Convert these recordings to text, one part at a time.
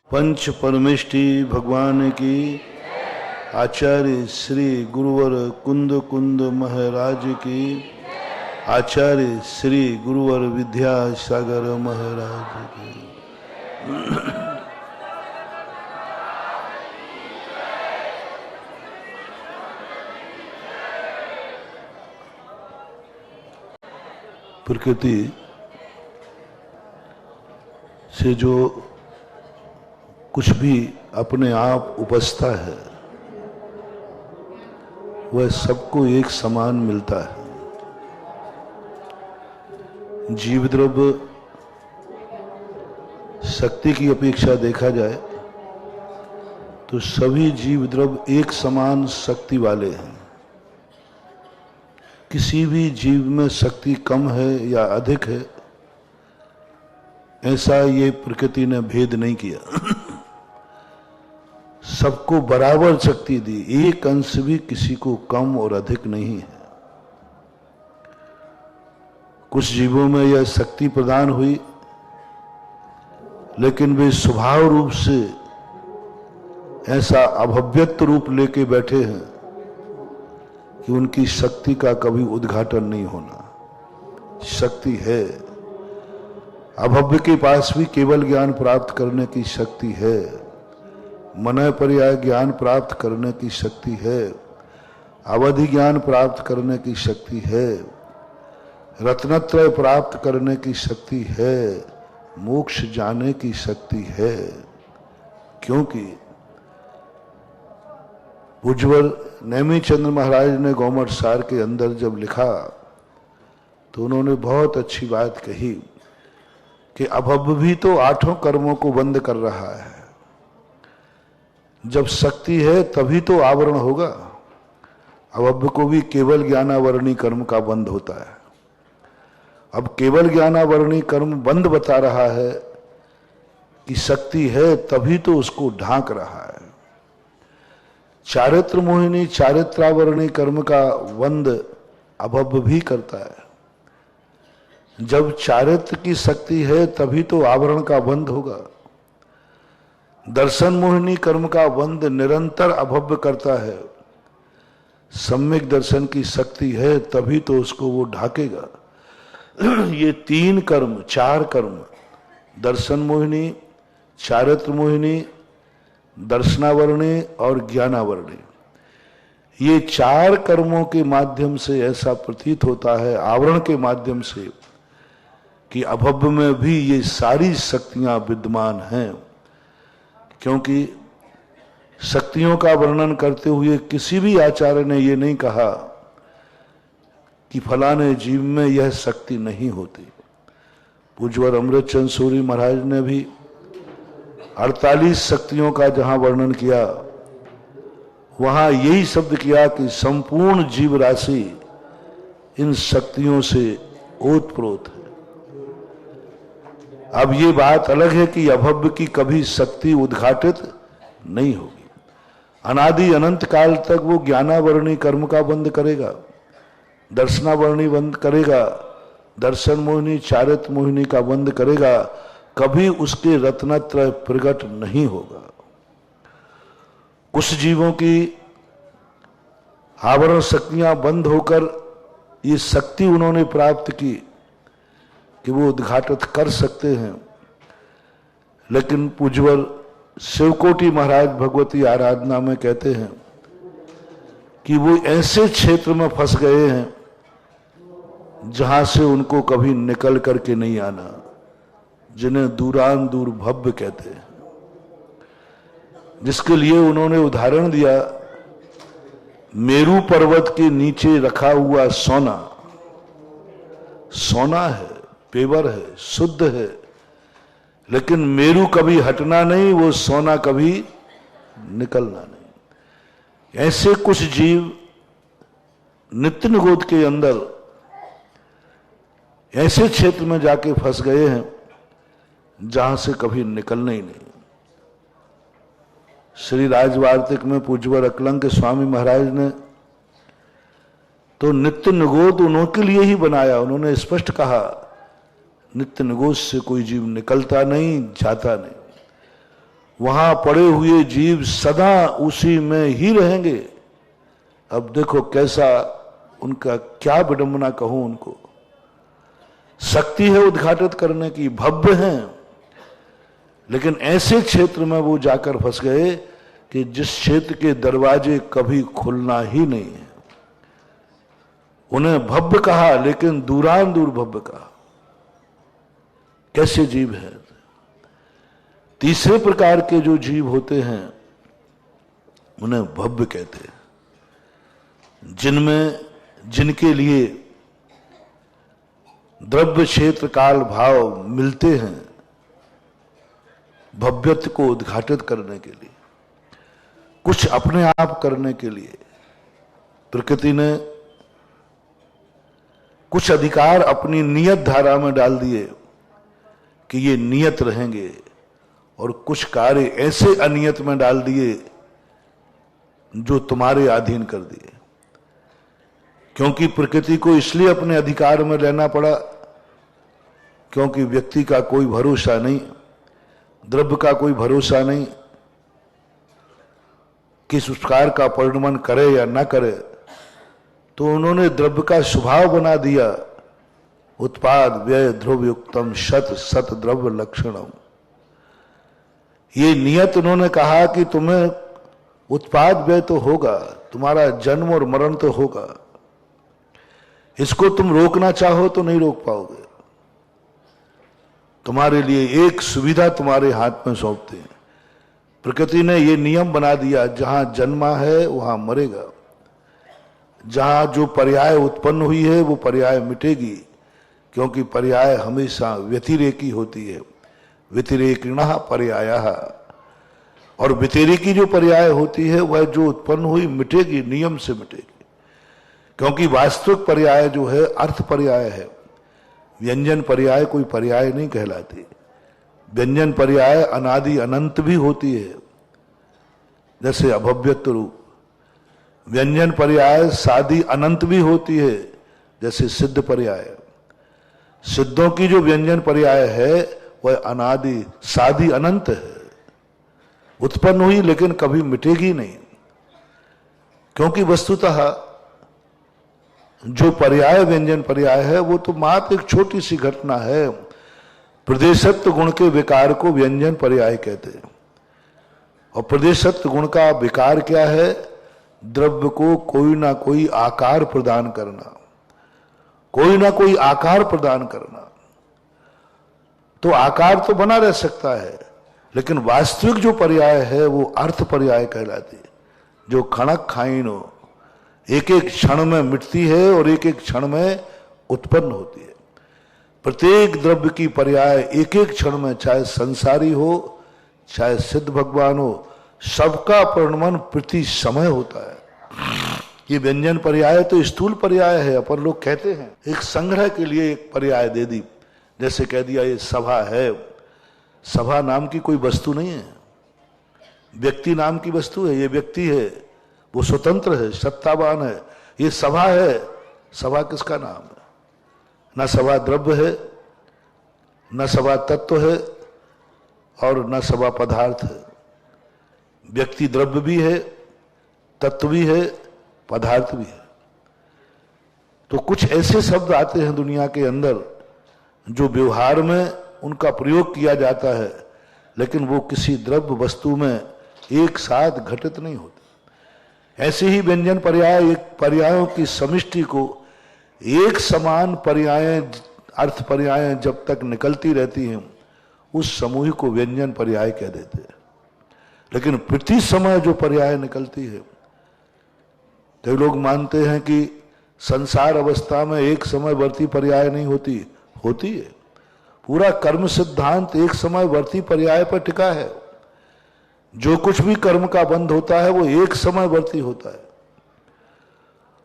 पंच परमेष्टि भगवान की। आचार्य श्री गुरुवर कुंद कुंद महाराज की। आचार्य श्री गुरुवर विद्यासागर महाराज की। प्रकृति से जो कुछ भी अपने आप उपजता है वह सबको एक समान मिलता है। जीव द्रव्य शक्ति की अपेक्षा देखा जाए तो सभी जीव द्रव्य एक समान शक्ति वाले हैं। किसी भी जीव में शक्ति कम है या अधिक है ऐसा ये प्रकृति ने भेद नहीं किया। सबको बराबर शक्ति दी, एक अंश भी किसी को कम और अधिक नहीं है। कुछ जीवों में यह शक्ति प्रदान हुई लेकिन वे स्वभाव रूप से ऐसा अभव्यक्त रूप लेके बैठे हैं कि उनकी शक्ति का कभी उद्घाटन नहीं होना। शक्ति है, अभव्य के पास भी केवल ज्ञान प्राप्त करने की शक्ति है, मनय पर्याय ज्ञान प्राप्त करने की शक्ति है, अवधि ज्ञान प्राप्त करने की शक्ति है, रत्नत्रय प्राप्त करने की शक्ति है, मोक्ष जाने की शक्ति है। क्योंकि उज्ज्वल नेमिचंद्र महाराज ने गौमठ सार के अंदर जब लिखा तो उन्होंने बहुत अच्छी बात कही कि अभव्य भी तो आठों कर्मों को बंद कर रहा है। जब शक्ति है तभी तो आवरण होगा। अभव्य को भी केवल ज्ञानावरणी कर्म का बंध होता है। अब केवल ज्ञानावरणी कर्म बंद बता रहा है कि शक्ति है तभी तो उसको ढांक रहा है। चारित्र मोहिनी चारित्रावरणी कर्म का बंध अभव्य भी करता है। जब चारित्र की शक्ति है तभी तो आवरण का बंध होगा। दर्शन मोहिनी कर्म का बंध निरंतर अभव्य करता है। सम्यक दर्शन की शक्ति है तभी तो उसको वो ढाकेगा। ये तीन कर्म, चार कर्म, दर्शन मोहिनी, चारित्र मोहिनी, दर्शनावरणी और ज्ञानावरणी, ये चार कर्मों के माध्यम से ऐसा प्रतीत होता है, आवरण के माध्यम से, कि अभव्य में भी ये सारी शक्तियां विद्यमान हैं। क्योंकि शक्तियों का वर्णन करते हुए किसी भी आचार्य ने यह नहीं कहा कि फलाने जीव में यह शक्ति नहीं होती। पूज्यवर अमृतचंद सूरी महाराज ने भी 48 शक्तियों का जहां वर्णन किया वहां यही शब्द किया कि संपूर्ण जीव राशि इन शक्तियों से ओतप्रोत है। अब ये बात अलग है कि अभव्य की कभी शक्ति उद्घाटित नहीं होगी। अनादि अनंत काल तक वो ज्ञानावरणी कर्म का बंद करेगा, दर्शनावरणी बंद करेगा, दर्शन मोहिनी चारित्र मोहिनी का बंद करेगा, कभी उसके रत्नत्रय प्रकट नहीं होगा। कुछ जीवों की आवरण शक्तियां बंद होकर ये शक्ति उन्होंने प्राप्त की कि वो उद्घाटित कर सकते हैं। लेकिन पूज्यवर शिवकोटि महाराज भगवती आराधना में कहते हैं कि वो ऐसे क्षेत्र में फंस गए हैं जहां से उनको कभी निकल करके नहीं आना, जिन्हें दूरान दूर भव्य कहते हैं। जिसके लिए उन्होंने उदाहरण दिया, मेरू पर्वत के नीचे रखा हुआ सोना, सोना है, पेवर है, शुद्ध है, लेकिन मेरू कभी हटना नहीं, वो सोना कभी निकलना नहीं। ऐसे कुछ जीव नित्य निगोद के अंदर ऐसे क्षेत्र में जाके फंस गए हैं जहां से कभी निकलना ही नहीं। श्री राजवार्तिक में पूज्यवर अकलंक स्वामी महाराज ने तो नित्य निगोद उन्होंने लिए ही बनाया। उन्होंने स्पष्ट कहा नित्य निगोद से कोई जीव निकलता नहीं, जाता नहीं। वहां पड़े हुए जीव सदा उसी में ही रहेंगे। अब देखो कैसा उनका, क्या विडंबना कहूं उनको। शक्ति है उद्घाटित करने की, भव्य हैं, लेकिन ऐसे क्षेत्र में वो जाकर फंस गए कि जिस क्षेत्र के दरवाजे कभी खुलना ही नहीं है। उन्हें भव्य कहा लेकिन दूरान दूर भव्य कहा। कैसे जीव है। तीसरे प्रकार के जो जीव होते हैं उन्हें भव्य कहते हैं, जिनके लिए द्रव्य क्षेत्र काल भाव मिलते हैं भव्यत्व को उद्घाटित करने के लिए, कुछ अपने आप करने के लिए। प्रकृति ने कुछ अधिकार अपनी नियत धारा में डाल दिए कि ये नियत रहेंगे, और कुछ कार्य ऐसे अनियत में डाल दिए जो तुम्हारे अधीन कर दिए। क्योंकि प्रकृति को इसलिए अपने अधिकार में लेना पड़ा क्योंकि व्यक्ति का कोई भरोसा नहीं, द्रव्य का कोई भरोसा नहीं, किस प्रकार का परिणमन करे या न करे, तो उन्होंने द्रव्य का स्वभाव बना दिया उत्पाद व्यय ध्रुवयुक्तम शत सत द्रव्य लक्षणम। ये नियत उन्होंने कहा कि तुम्हें उत्पाद व्यय तो होगा, तुम्हारा जन्म और मरण तो होगा, इसको तुम रोकना चाहो तो नहीं रोक पाओगे। तुम्हारे लिए एक सुविधा तुम्हारे हाथ में सौंपते हैं। प्रकृति ने ये नियम बना दिया, जहां जन्मा है वहां मरेगा, जहां जो पर्याय उत्पन्न हुई है वो पर्याय मिटेगी, क्योंकि पर्याय हमेशा व्यतिरेकी होती है। व्यतिरेकिणः पर्यायः, और व्यतिरेकी जो पर्याय होती है वह जो उत्पन्न हुई मिटेगी, नियम से मिटेगी। क्योंकि वास्तविक पर्याय जो है अर्थ पर्याय है, व्यंजन पर्याय कोई पर्याय नहीं कहलाती। व्यंजन पर्याय अनादि अनंत भी होती है, जैसे अभव्यत्व रूप। व्यंजन पर्याय सादि अनंत भी होती है, जैसे सिद्ध पर्याय। सिद्धों की जो व्यंजन पर्याय है वह अनादि सादि अनंत है, उत्पन्न हुई लेकिन कभी मिटेगी नहीं। क्योंकि वस्तुतः जो पर्याय व्यंजन पर्याय है वो तो मात्र एक छोटी सी घटना है। प्रदेशत्व गुण के विकार को व्यंजन पर्याय कहते हैं, और प्रदेशत्व गुण का विकार क्या है? द्रव्य को कोई ना कोई आकार प्रदान करना, कोई ना कोई आकार प्रदान करना। तो आकार तो बना रह सकता है, लेकिन वास्तविक जो पर्याय है वो अर्थ पर्याय कहलाती है, जो खणक खाइनो, एक एक क्षण में मिटती है और एक एक क्षण में उत्पन्न होती है। प्रत्येक द्रव्य की पर्याय एक एक क्षण में, चाहे संसारी हो चाहे सिद्ध भगवान हो, सबका परिणमन प्रति समय होता है। ये व्यंजन पर्याय तो स्थूल पर्याय है, अपन लोग कहते हैं। एक संग्रह के लिए एक पर्याय दे दी, जैसे कह दिया ये सभा है। सभा नाम की कोई वस्तु नहीं है, व्यक्ति नाम की वस्तु है। ये व्यक्ति है, वो स्वतंत्र है, सत्तावान है। ये सभा है, सभा किसका नाम है? न सभा द्रव्य है, न सभा तत्व है, और न सभा पदार्थ है। व्यक्ति द्रव्य भी है, तत्व भी है, पदार्थ भी है। तो कुछ ऐसे शब्द आते हैं दुनिया के अंदर जो व्यवहार में उनका प्रयोग किया जाता है, लेकिन वो किसी द्रव्य वस्तु में एक साथ घटित नहीं होते। ऐसे ही व्यंजन पर्याय एक पर्यायों की समिष्टि को एक समान पर्याय अर्थ पर्याय जब तक निकलती रहती हैं, उस समूह को व्यंजन पर्याय कह देते हैं। लेकिन प्रति समय जो पर्याय निकलती है, तो लोग मानते हैं कि संसार अवस्था में एक समय वर्ती पर्याय नहीं होती, होती है। पूरा कर्म सिद्धांत एक समय वर्ती पर्याय पर टिका है। जो कुछ भी कर्म का बंध होता है वो एक समय वर्ती होता है,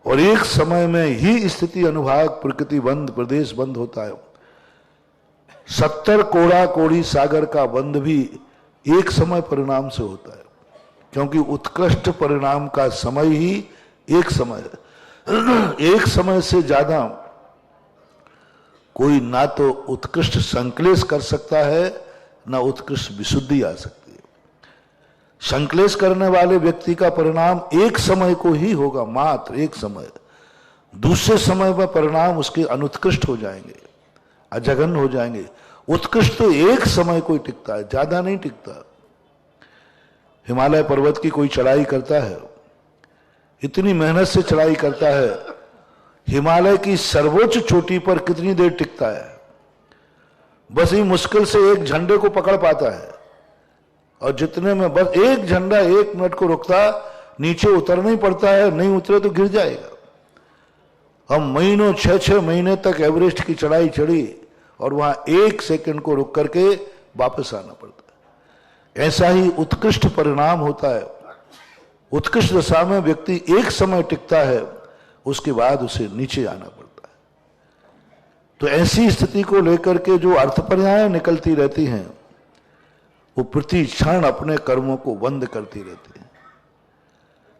और एक समय में ही स्थिति अनुभाग प्रकृति बंध प्रदेश बंध होता है। 70 कोड़ा कोड़ी सागर का बंध भी एक समय परिणाम से होता है, क्योंकि उत्कृष्ट परिणाम का समय ही एक समय है। एक समय से ज्यादा कोई ना तो उत्कृष्ट संक्लेश कर सकता है, ना उत्कृष्ट विशुद्धि आ सकती है। संक्लेश करने वाले व्यक्ति का परिणाम एक समय को ही होगा, मात्र एक समय। दूसरे समय में परिणाम उसके अनुत्कृष्ट हो जाएंगे, अजघन्य हो जाएंगे। उत्कृष्ट तो एक समय को ही टिकता है, ज्यादा नहीं टिकता। हिमालय पर्वत की कोई चढ़ाई करता है, इतनी मेहनत से चढ़ाई करता है, हिमालय की सर्वोच्च चोटी पर कितनी देर टिकता है? बस ही मुश्किल से एक झंडे को पकड़ पाता है, और जितने में बस एक झंडा 1 मिनट को रुकता, नीचे उतरना ही पड़ता है, नहीं उतरे तो गिर जाएगा। हम महीनों 6-6 महीने तक एवरेस्ट की चढ़ाई चढ़ी और वहां 1 सेकंड को रुक करके वापस आना पड़ता है। ऐसा ही उत्कृष्ट परिणाम होता है। उत्कृष्ट दशा में व्यक्ति एक समय टिकता है, उसके बाद उसे नीचे आना पड़ता है। तो ऐसी स्थिति को लेकर के जो अर्थपर्याय निकलती रहती हैं, वो प्रति क्षण अपने कर्मों को बंद करती रहती हैं।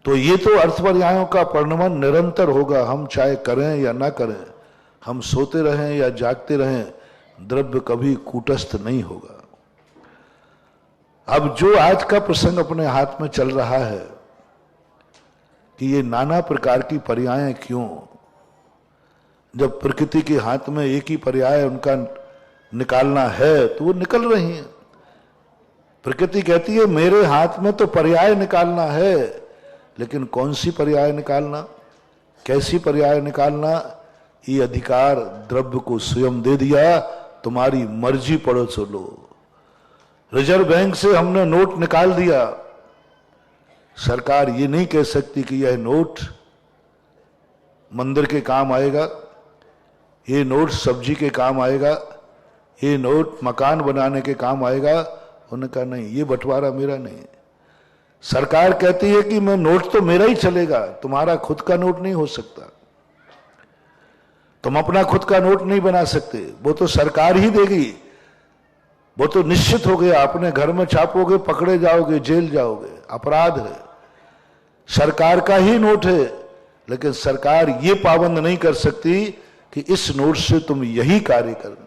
तो ये तो अर्थपर्यायों का परिणमन निरंतर होगा, हम चाहे करें या ना करें, हम सोते रहें या जागते रहें, द्रव्य कभी कूटस्थ नहीं होगा। अब जो आज का प्रसंग अपने हाथ में चल रहा है कि ये नाना प्रकार की पर्यायें क्यों, जब प्रकृति के हाथ में एक ही पर्याय उनका निकालना है तो वो निकल रही हैं। प्रकृति कहती है मेरे हाथ में तो पर्याय निकालना है, लेकिन कौन सी पर्याय निकालना, कैसी पर्याय निकालना, ये अधिकार द्रव्य को स्वयं दे दिया। तुम्हारी मर्जी पड़ो सो लो। रिजर्व बैंक से हमने नोट निकाल दिया, सरकार ये नहीं कह सकती कि यह नोट मंदिर के काम आएगा, ये नोट सब्जी के काम आएगा, ये नोट मकान बनाने के काम आएगा। उन्होंने कहा नहीं, ये बंटवारा मेरा नहीं। सरकार कहती है कि मैं नोट तो मेरा ही चलेगा, तुम्हारा खुद का नोट नहीं हो सकता, तुम अपना खुद का नोट नहीं बना सकते, वो तो सरकार ही देगी, वो तो निश्चित हो गया। अपने घर में छापोगे पकड़े जाओगे, जेल जाओगे, अपराध है। सरकार का ही नोट है, लेकिन सरकार ये पाबंद नहीं कर सकती कि इस नोट से तुम यही कार्य करना।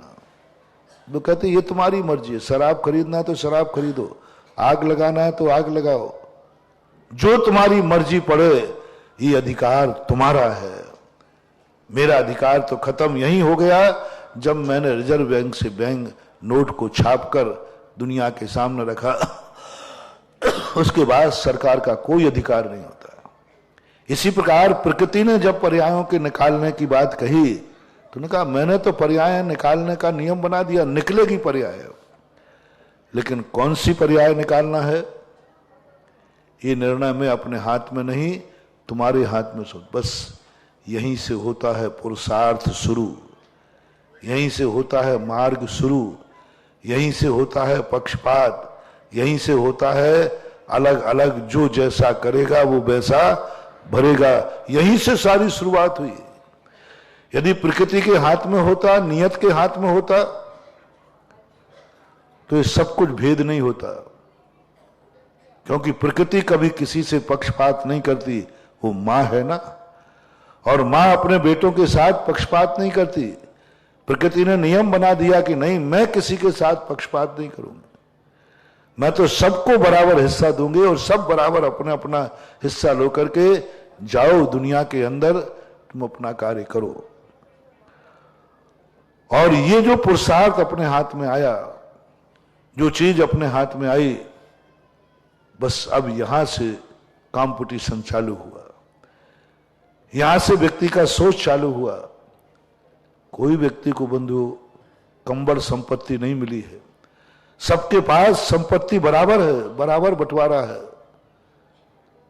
वो कहते ये तुम्हारी मर्जी है, शराब खरीदना है तो शराब खरीदो, आग लगाना है तो आग लगाओ, जो तुम्हारी मर्जी पड़े, ये अधिकार तुम्हारा है। मेरा अधिकार तो खत्म यही हो गया जब मैंने रिजर्व बैंक से बैंक नोट को छापकर दुनिया के सामने रखा। उसके बाद सरकार का कोई अधिकार नहीं होता। इसी प्रकार प्रकृति ने जब पर्यायों के निकालने की बात कही तो उन्होंने कहा मैंने तो पर्याय निकालने का नियम बना दिया, निकलेगी पर्याय, लेकिन कौन सी पर्याय निकालना है ये निर्णय मैं अपने हाथ में नहीं, तुम्हारे हाथ में सुन। बस यहीं से होता है पुरुषार्थ शुरू, यहीं से होता है मार्ग शुरू, यहीं से होता है पक्षपात, यहीं से होता है अलग अलग जो जैसा करेगा वो वैसा भरेगा। यहीं से सारी शुरुआत हुई। यदि प्रकृति के हाथ में होता, नियत के हाथ में होता, तो ये सब कुछ भेद नहीं होता, क्योंकि प्रकृति कभी किसी से पक्षपात नहीं करती। वो मां है ना, और मां अपने बेटों के साथ पक्षपात नहीं करती। प्रकृति ने नियम बना दिया कि नहीं, मैं किसी के साथ पक्षपात नहीं करूंगी, मैं तो सबको बराबर हिस्सा दूंगी और सब बराबर अपना अपना हिस्सा लो करके जाओ दुनिया के अंदर, तुम अपना कार्य करो। और ये जो पुरुषार्थ अपने हाथ में आया, जो चीज अपने हाथ में आई, बस अब यहां से कंपटीशन चालू हुआ, यहां से व्यक्ति का सोच चालू हुआ। कोई व्यक्ति को बंधु कंबड़ संपत्ति नहीं मिली है, सबके पास संपत्ति बराबर है, बराबर बंटवारा है,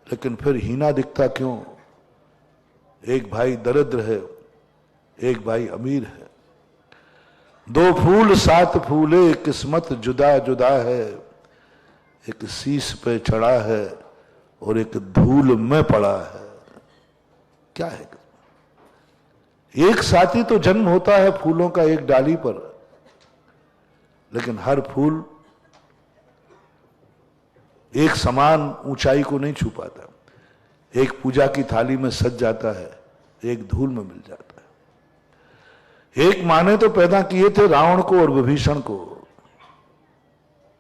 लेकिन फिर हीना दिखता क्यों? एक भाई दरिद्र है, एक भाई अमीर है। दो फूल सात फूले, किस्मत जुदा जुदा है, एक शीश पे चढ़ा है और एक धूल में पड़ा है। क्या है? एक साथी तो जन्म होता है फूलों का एक डाली पर, लेकिन हर फूल एक समान ऊंचाई को नहीं छू पाता। एक पूजा की थाली में सज जाता है, एक धूल में मिल जाता है। एक माँ ने तो पैदा किए थे रावण को और विभीषण को,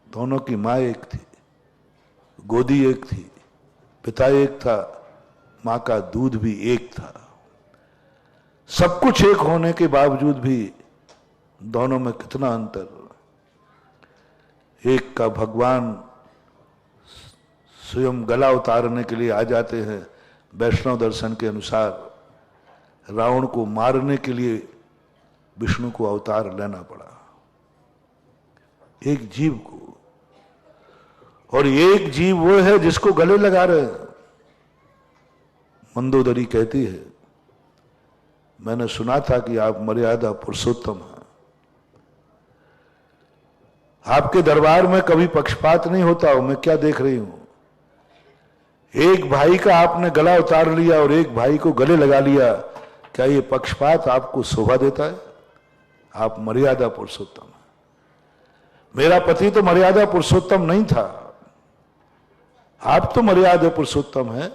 दोनों की माँ एक थी। गोदी एक थी, पिता एक था, मां का दूध भी एक था। सब कुछ एक होने के बावजूद भी दोनों में कितना अंतर। एक का भगवान स्वयं गला उतारने के लिए आ जाते हैं वैष्णव दर्शन के अनुसार, रावण को मारने के लिए विष्णु को अवतार लेना पड़ा एक जीव को। और एक जीव वो है जिसको गले लगा रहे हैं। मंदोदरी कहती है, मैंने सुना था कि आप मर्यादा पुरुषोत्तम हैं, आपके दरबार में कभी पक्षपात नहीं होता। मैं क्या देख रही हूं, एक भाई का आपने गला उतार लिया और एक भाई को गले लगा लिया। क्या ये पक्षपात आपको शोभा देता है? आप मर्यादा पुरुषोत्तम हैं। मेरा पति तो मर्यादा पुरुषोत्तम नहीं था, आप तो मर्यादा पुरुषोत्तम हैं।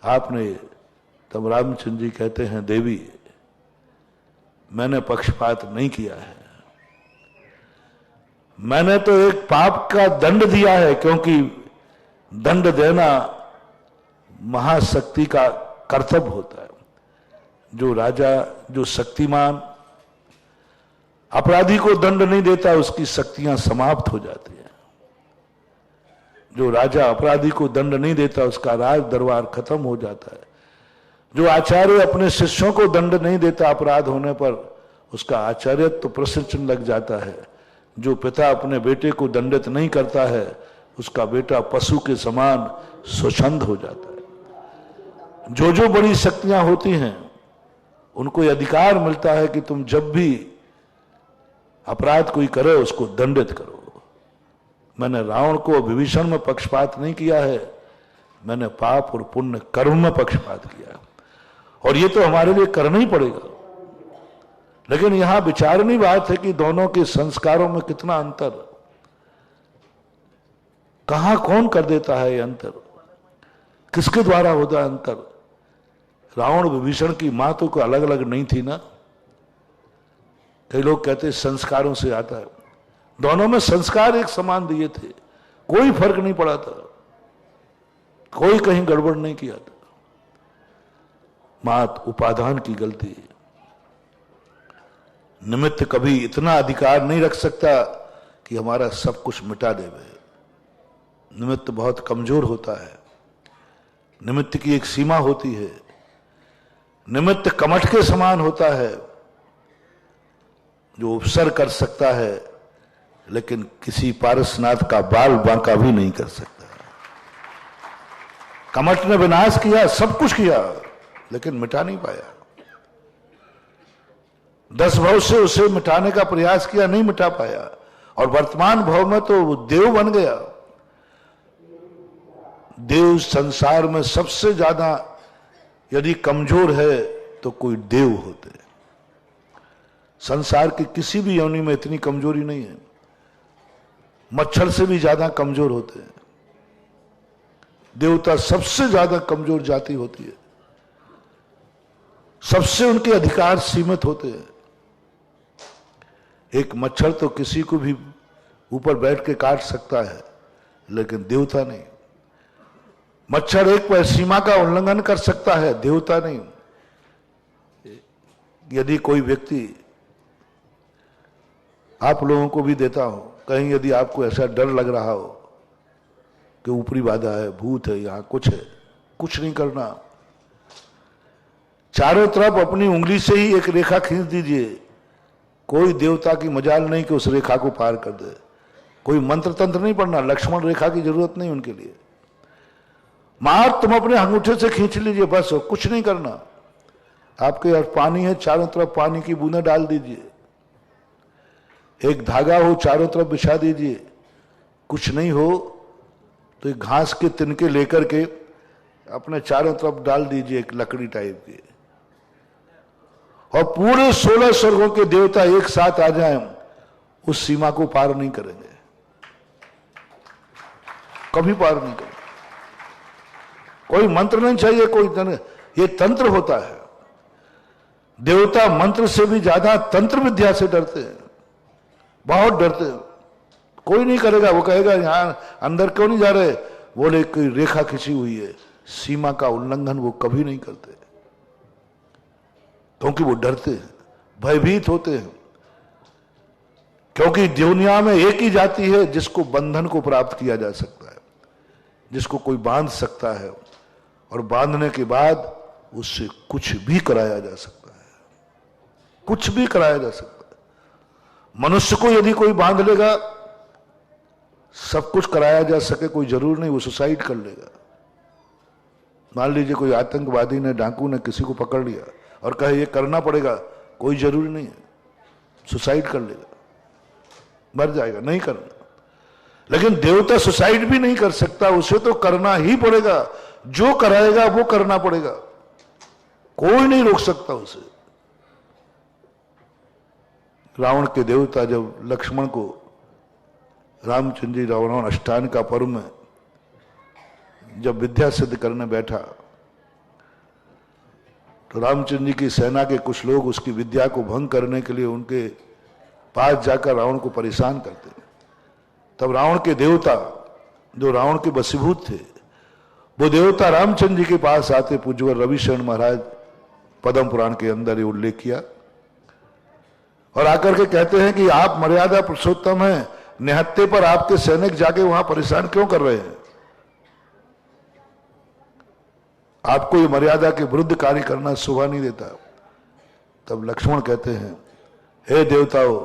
आपने, तब रामचंद्र जी कहते हैं, देवी मैंने पक्षपात नहीं किया है, मैंने तो एक पाप का दंड दिया है, क्योंकि दंड देना महाशक्ति का कर्तव्य होता है। जो राजा, जो शक्तिमान अपराधी को दंड नहीं देता, उसकी शक्तियां समाप्त हो जाती हैं। जो राजा अपराधी को दंड नहीं देता, उसका राज दरबार खत्म हो जाता है। जो आचार्य अपने शिष्यों को दंड नहीं देता अपराध होने पर, उसका आचार्यत्व तो प्रश्न चिन्ह लग जाता है। जो पिता अपने बेटे को दंडित नहीं करता है, उसका बेटा पशु के समान स्वच्छंद हो जाता है। जो जो बड़ी शक्तियां होती हैं, उनको यह अधिकार मिलता है कि तुम जब भी अपराध कोई करे उसको दंडित करो। मैंने रावण को विभीषण में पक्षपात नहीं किया है, मैंने पाप और पुण्य कर्म में पक्षपात किया, और ये तो हमारे लिए करना ही पड़ेगा। लेकिन यहां विचारनीय बात है कि दोनों के संस्कारों में कितना अंतर, कहां कौन कर देता है ये अंतर, किसके द्वारा होता है अंतर। रावण विभीषण की मां तो कोई अलग अलग नहीं थी ना। कई लोग कहते संस्कारों से आता है, दोनों में संस्कार एक समान दिए थे, कोई फर्क नहीं पड़ा था, कोई कहीं गड़बड़ नहीं किया था। मात उपादान की गलती। निमित्त कभी इतना अधिकार नहीं रख सकता कि हमारा सब कुछ मिटा देवे। निमित्त बहुत कमजोर होता है, निमित्त की एक सीमा होती है। निमित्त कमठ के समान होता है, जो उपसर कर सकता है, लेकिन किसी पारसनाथ का बाल बांका भी नहीं कर सकता। कमठ ने विनाश किया, सब कुछ किया, लेकिन मिटा नहीं पाया। 10 भव से उसे मिटाने का प्रयास किया, नहीं मिटा पाया, और वर्तमान भव में तो वो देव बन गया। देव संसार में सबसे ज्यादा यदि कमजोर है तो कोई देव होते हैं। संसार की किसी भी योनि में इतनी कमजोरी नहीं है। मच्छर से भी ज्यादा कमजोर होते हैं। देवता सबसे ज्यादा कमजोर जाति होती है, सबसे उनके अधिकार सीमित होते हैं। एक मच्छर तो किसी को भी ऊपर बैठ के काट सकता है, लेकिन देवता नहीं। मच्छर एक पर सीमा का उल्लंघन कर सकता है, देवता नहीं। यदि कोई व्यक्ति, आप लोगों को भी देता हो, कहीं यदि आपको ऐसा डर लग रहा हो कि ऊपरी बाधा है, भूत है, यहां कुछ है, कुछ नहीं करना। चारों तरफ अपनी उंगली से ही एक रेखा खींच दीजिए। कोई देवता की मजाल नहीं कि उस रेखा को पार कर दे। कोई मंत्र तंत्र नहीं पढ़ना, लक्ष्मण रेखा की जरूरत नहीं उनके लिए। मार तुम अपने अंगूठे से खींच लीजिए, बस, कुछ नहीं करना। आपके यहाँ पानी है, चारों तरफ पानी की बूंदें डाल दीजिए। एक धागा हो, चारों तरफ बिछा दीजिए। कुछ नहीं हो तो एक घास के तिनके लेकर के अपने चारों तरफ डाल दीजिए, एक लकड़ी टाइप की, और पूरे 16 स्वर्गों के देवता एक साथ आ जाएं, उस सीमा को पार नहीं करेंगे, कभी पार नहीं करेंगे। कोई मंत्र नहीं चाहिए, कोई ये तंत्र होता है। देवता मंत्र से भी ज्यादा तंत्र विद्या से डरते हैं, बहुत डरते हैं। कोई नहीं करेगा। वो कहेगा यहां अंदर क्यों नहीं जा रहे, बोले कोई रेखा खिंची हुई है, सीमा का उल्लंघन वो कभी नहीं करते, क्योंकि वो डरते हैं, भयभीत होते हैं। क्योंकि दुनिया में एक ही जाति है जिसको बंधन को प्राप्त किया जा सकता है, जिसको कोई बांध सकता है, और बांधने के बाद उससे कुछ भी कराया जा सकता है, कुछ भी कराया जा सकता है। मनुष्य को यदि कोई बांध लेगा, सब कुछ कराया जा सके कोई जरूर नहीं, वो सुसाइड कर लेगा। मान लीजिए कोई आतंकवादी ने, डाकू ने किसी को पकड़ लिया और कहे ये करना पड़ेगा, कोई जरूरी नहीं है, सुसाइड कर लेगा, मर जाएगा, नहीं करना। लेकिन देवता सुसाइड भी नहीं कर सकता, उसे तो करना ही पड़ेगा, जो कराएगा वो करना पड़ेगा, कोई नहीं रोक सकता उसे। रावण के देवता जब लक्ष्मण को, रामचंद्र जी रावण अष्टान का पर्व में जब विद्या सिद्ध करने बैठा, तो रामचंद्र जी की सेना के कुछ लोग उसकी विद्या को भंग करने के लिए उनके पास जाकर रावण को परेशान करते। तब रावण के देवता, जो रावण के वशीभूत थे, वो देवता रामचंद्र जी के पास आते। पूज्यवर रविशरण महाराज पद्म पुराण के अंदर ये उल्लेख किया, और आकर के कहते हैं कि आप मर्यादा पुरुषोत्तम हैं, निहत्थे पर आपके सैनिक जाके वहां परेशान क्यों कर रहे हैं, आपको ये मर्यादा के विरुद्ध कार्य करना शोभा नहीं देता। तब लक्ष्मण कहते हैं, हे देवताओं,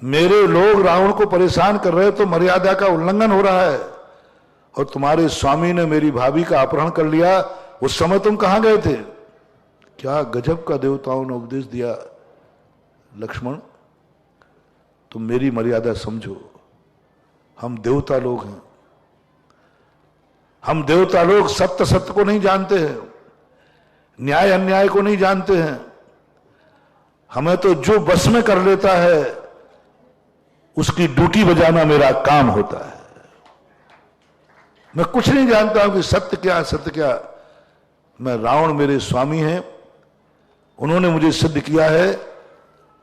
मेरे लोग रावण को परेशान कर रहे तो मर्यादा का उल्लंघन हो रहा है, और तुम्हारे स्वामी ने मेरी भाभी का अपहरण कर लिया, उस समय तुम कहां गए थे। क्या गजब का देवताओं ने उपदेश दिया, लक्ष्मण तुम मेरी मर्यादा समझो, हम देवता लोग हैं, हम देवता लोग सत्य सत्य को नहीं जानते हैं, न्याय अन्याय को नहीं जानते हैं, हमें तो जो बस में कर लेता है उसकी ड्यूटी बजाना मेरा काम होता है। मैं कुछ नहीं जानता हूं कि सत्य क्या सत्य क्या। मैं रावण मेरे स्वामी हैं, उन्होंने मुझे सिद्ध किया है,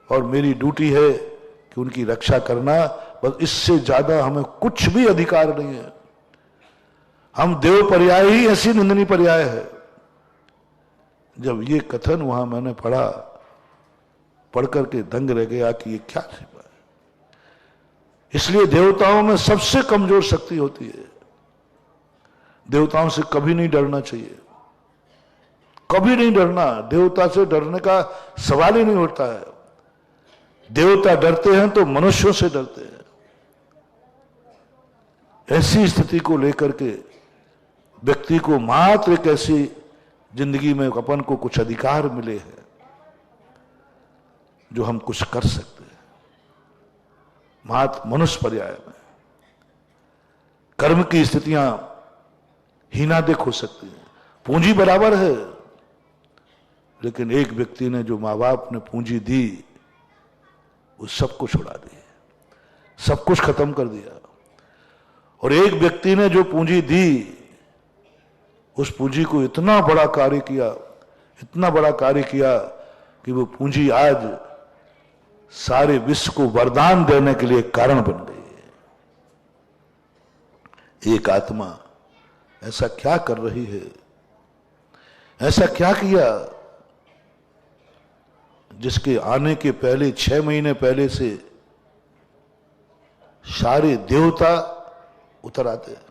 और मेरी ड्यूटी है कि उनकी रक्षा करना, बस इससे ज्यादा हमें कुछ भी अधिकार नहीं है। हम देव पर्याय ही ऐसी निंदनीय पर्याय है। जब ये कथन वहां मैंने पढ़ा, पढ़ करके दंग रह गया कि ये क्या छिपा है। इसलिए देवताओं में सबसे कमजोर शक्ति होती है, देवताओं से कभी नहीं डरना चाहिए, कभी नहीं डरना। देवता से डरने का सवाल ही नहीं उठता है। देवता डरते हैं तो मनुष्यों से डरते हैं। ऐसी स्थिति को लेकर के व्यक्ति को मात्र एक ऐसी जिंदगी में अपन को कुछ अधिकार मिले हैं जो हम कुछ कर सकते हैं, मात्र मनुष्य पर्याय में। कर्म की स्थितियां हीनादिक हो सकती हैं, पूंजी बराबर है, लेकिन एक व्यक्ति ने जो मां बाप ने पूंजी दी वो सब कुछ उड़ा दी, सब कुछ खत्म कर दिया। और एक व्यक्ति ने जो पूंजी दी, उस पूंजी को इतना बड़ा कार्य किया, इतना बड़ा कार्य किया कि वो पूंजी आज सारे विश्व को वरदान देने के लिए कारण बन गई है। एक आत्मा ऐसा क्या कर रही है, ऐसा क्या किया जिसके आने के पहले 6 महीने पहले से सारे देवता उतर आते हैं।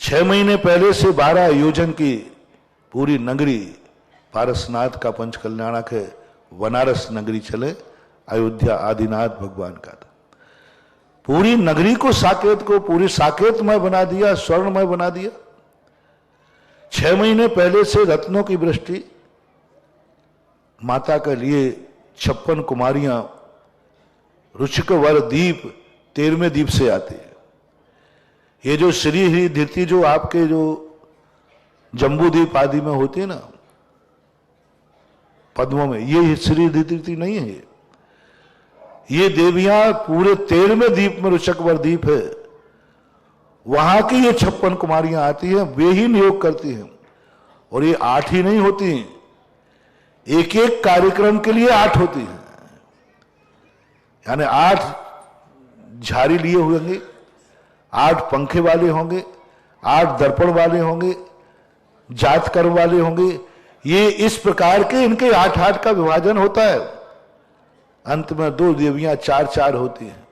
6 महीने पहले से 12 योजन की पूरी नगरी, पारसनाथ का पंच कल्याणक है, बनारस नगरी चले, अयोध्या आदिनाथ भगवान का था। पूरी नगरी को, साकेत को पूरी साकेतमय बना दिया, स्वर्णमय बना दिया। 6 महीने पहले से रत्नों की वृष्टि, माता के लिए 56 कुमारियां रुचिक वर दीप 13वें दीप से आती है। ये जो श्री ही धृति जो आपके जो जम्बू द्वीप आदि में होती है ना, पद्मों में, ये श्री धृति नहीं है। ये देवियां पूरे 13वें दीप में, रुचकवर दीप है, वहां की ये 56 कुमारियां आती हैं, वे ही नियोग करती हैं। और ये 8 ही नहीं होती, एक एक कार्यक्रम के लिए 8 होती हैं, यानी 8 झाड़ी लिए हुए होंगे, 8 पंखे वाले होंगे, 8 दर्पण वाले होंगे, जात कर्म वाले होंगे। ये इस प्रकार के इनके 8-8 का विभाजन होता है। अंत में 2 देवियां 4-4 होती हैं।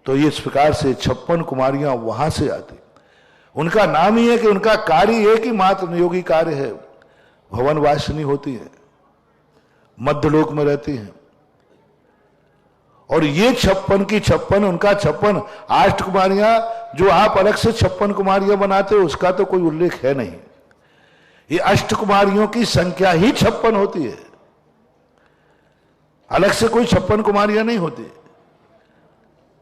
तो ये इस प्रकार से 56 कुमारियां वहां से आती। उनका नाम ही है कि उनका कार्य एक ही मात्र नियोगी कार्य है। भवन वासिनी होती है, मध्यलोक में रहती हैं। और ये 56 की 56, उनका 56, 8 कुमारियां जो आप अलग से 56 कुमारियां बनाते हो उसका तो कोई उल्लेख है नहीं। ये अष्टकुमारियों की संख्या ही 56 होती है, अलग से कोई 56 कुमारियां नहीं होती।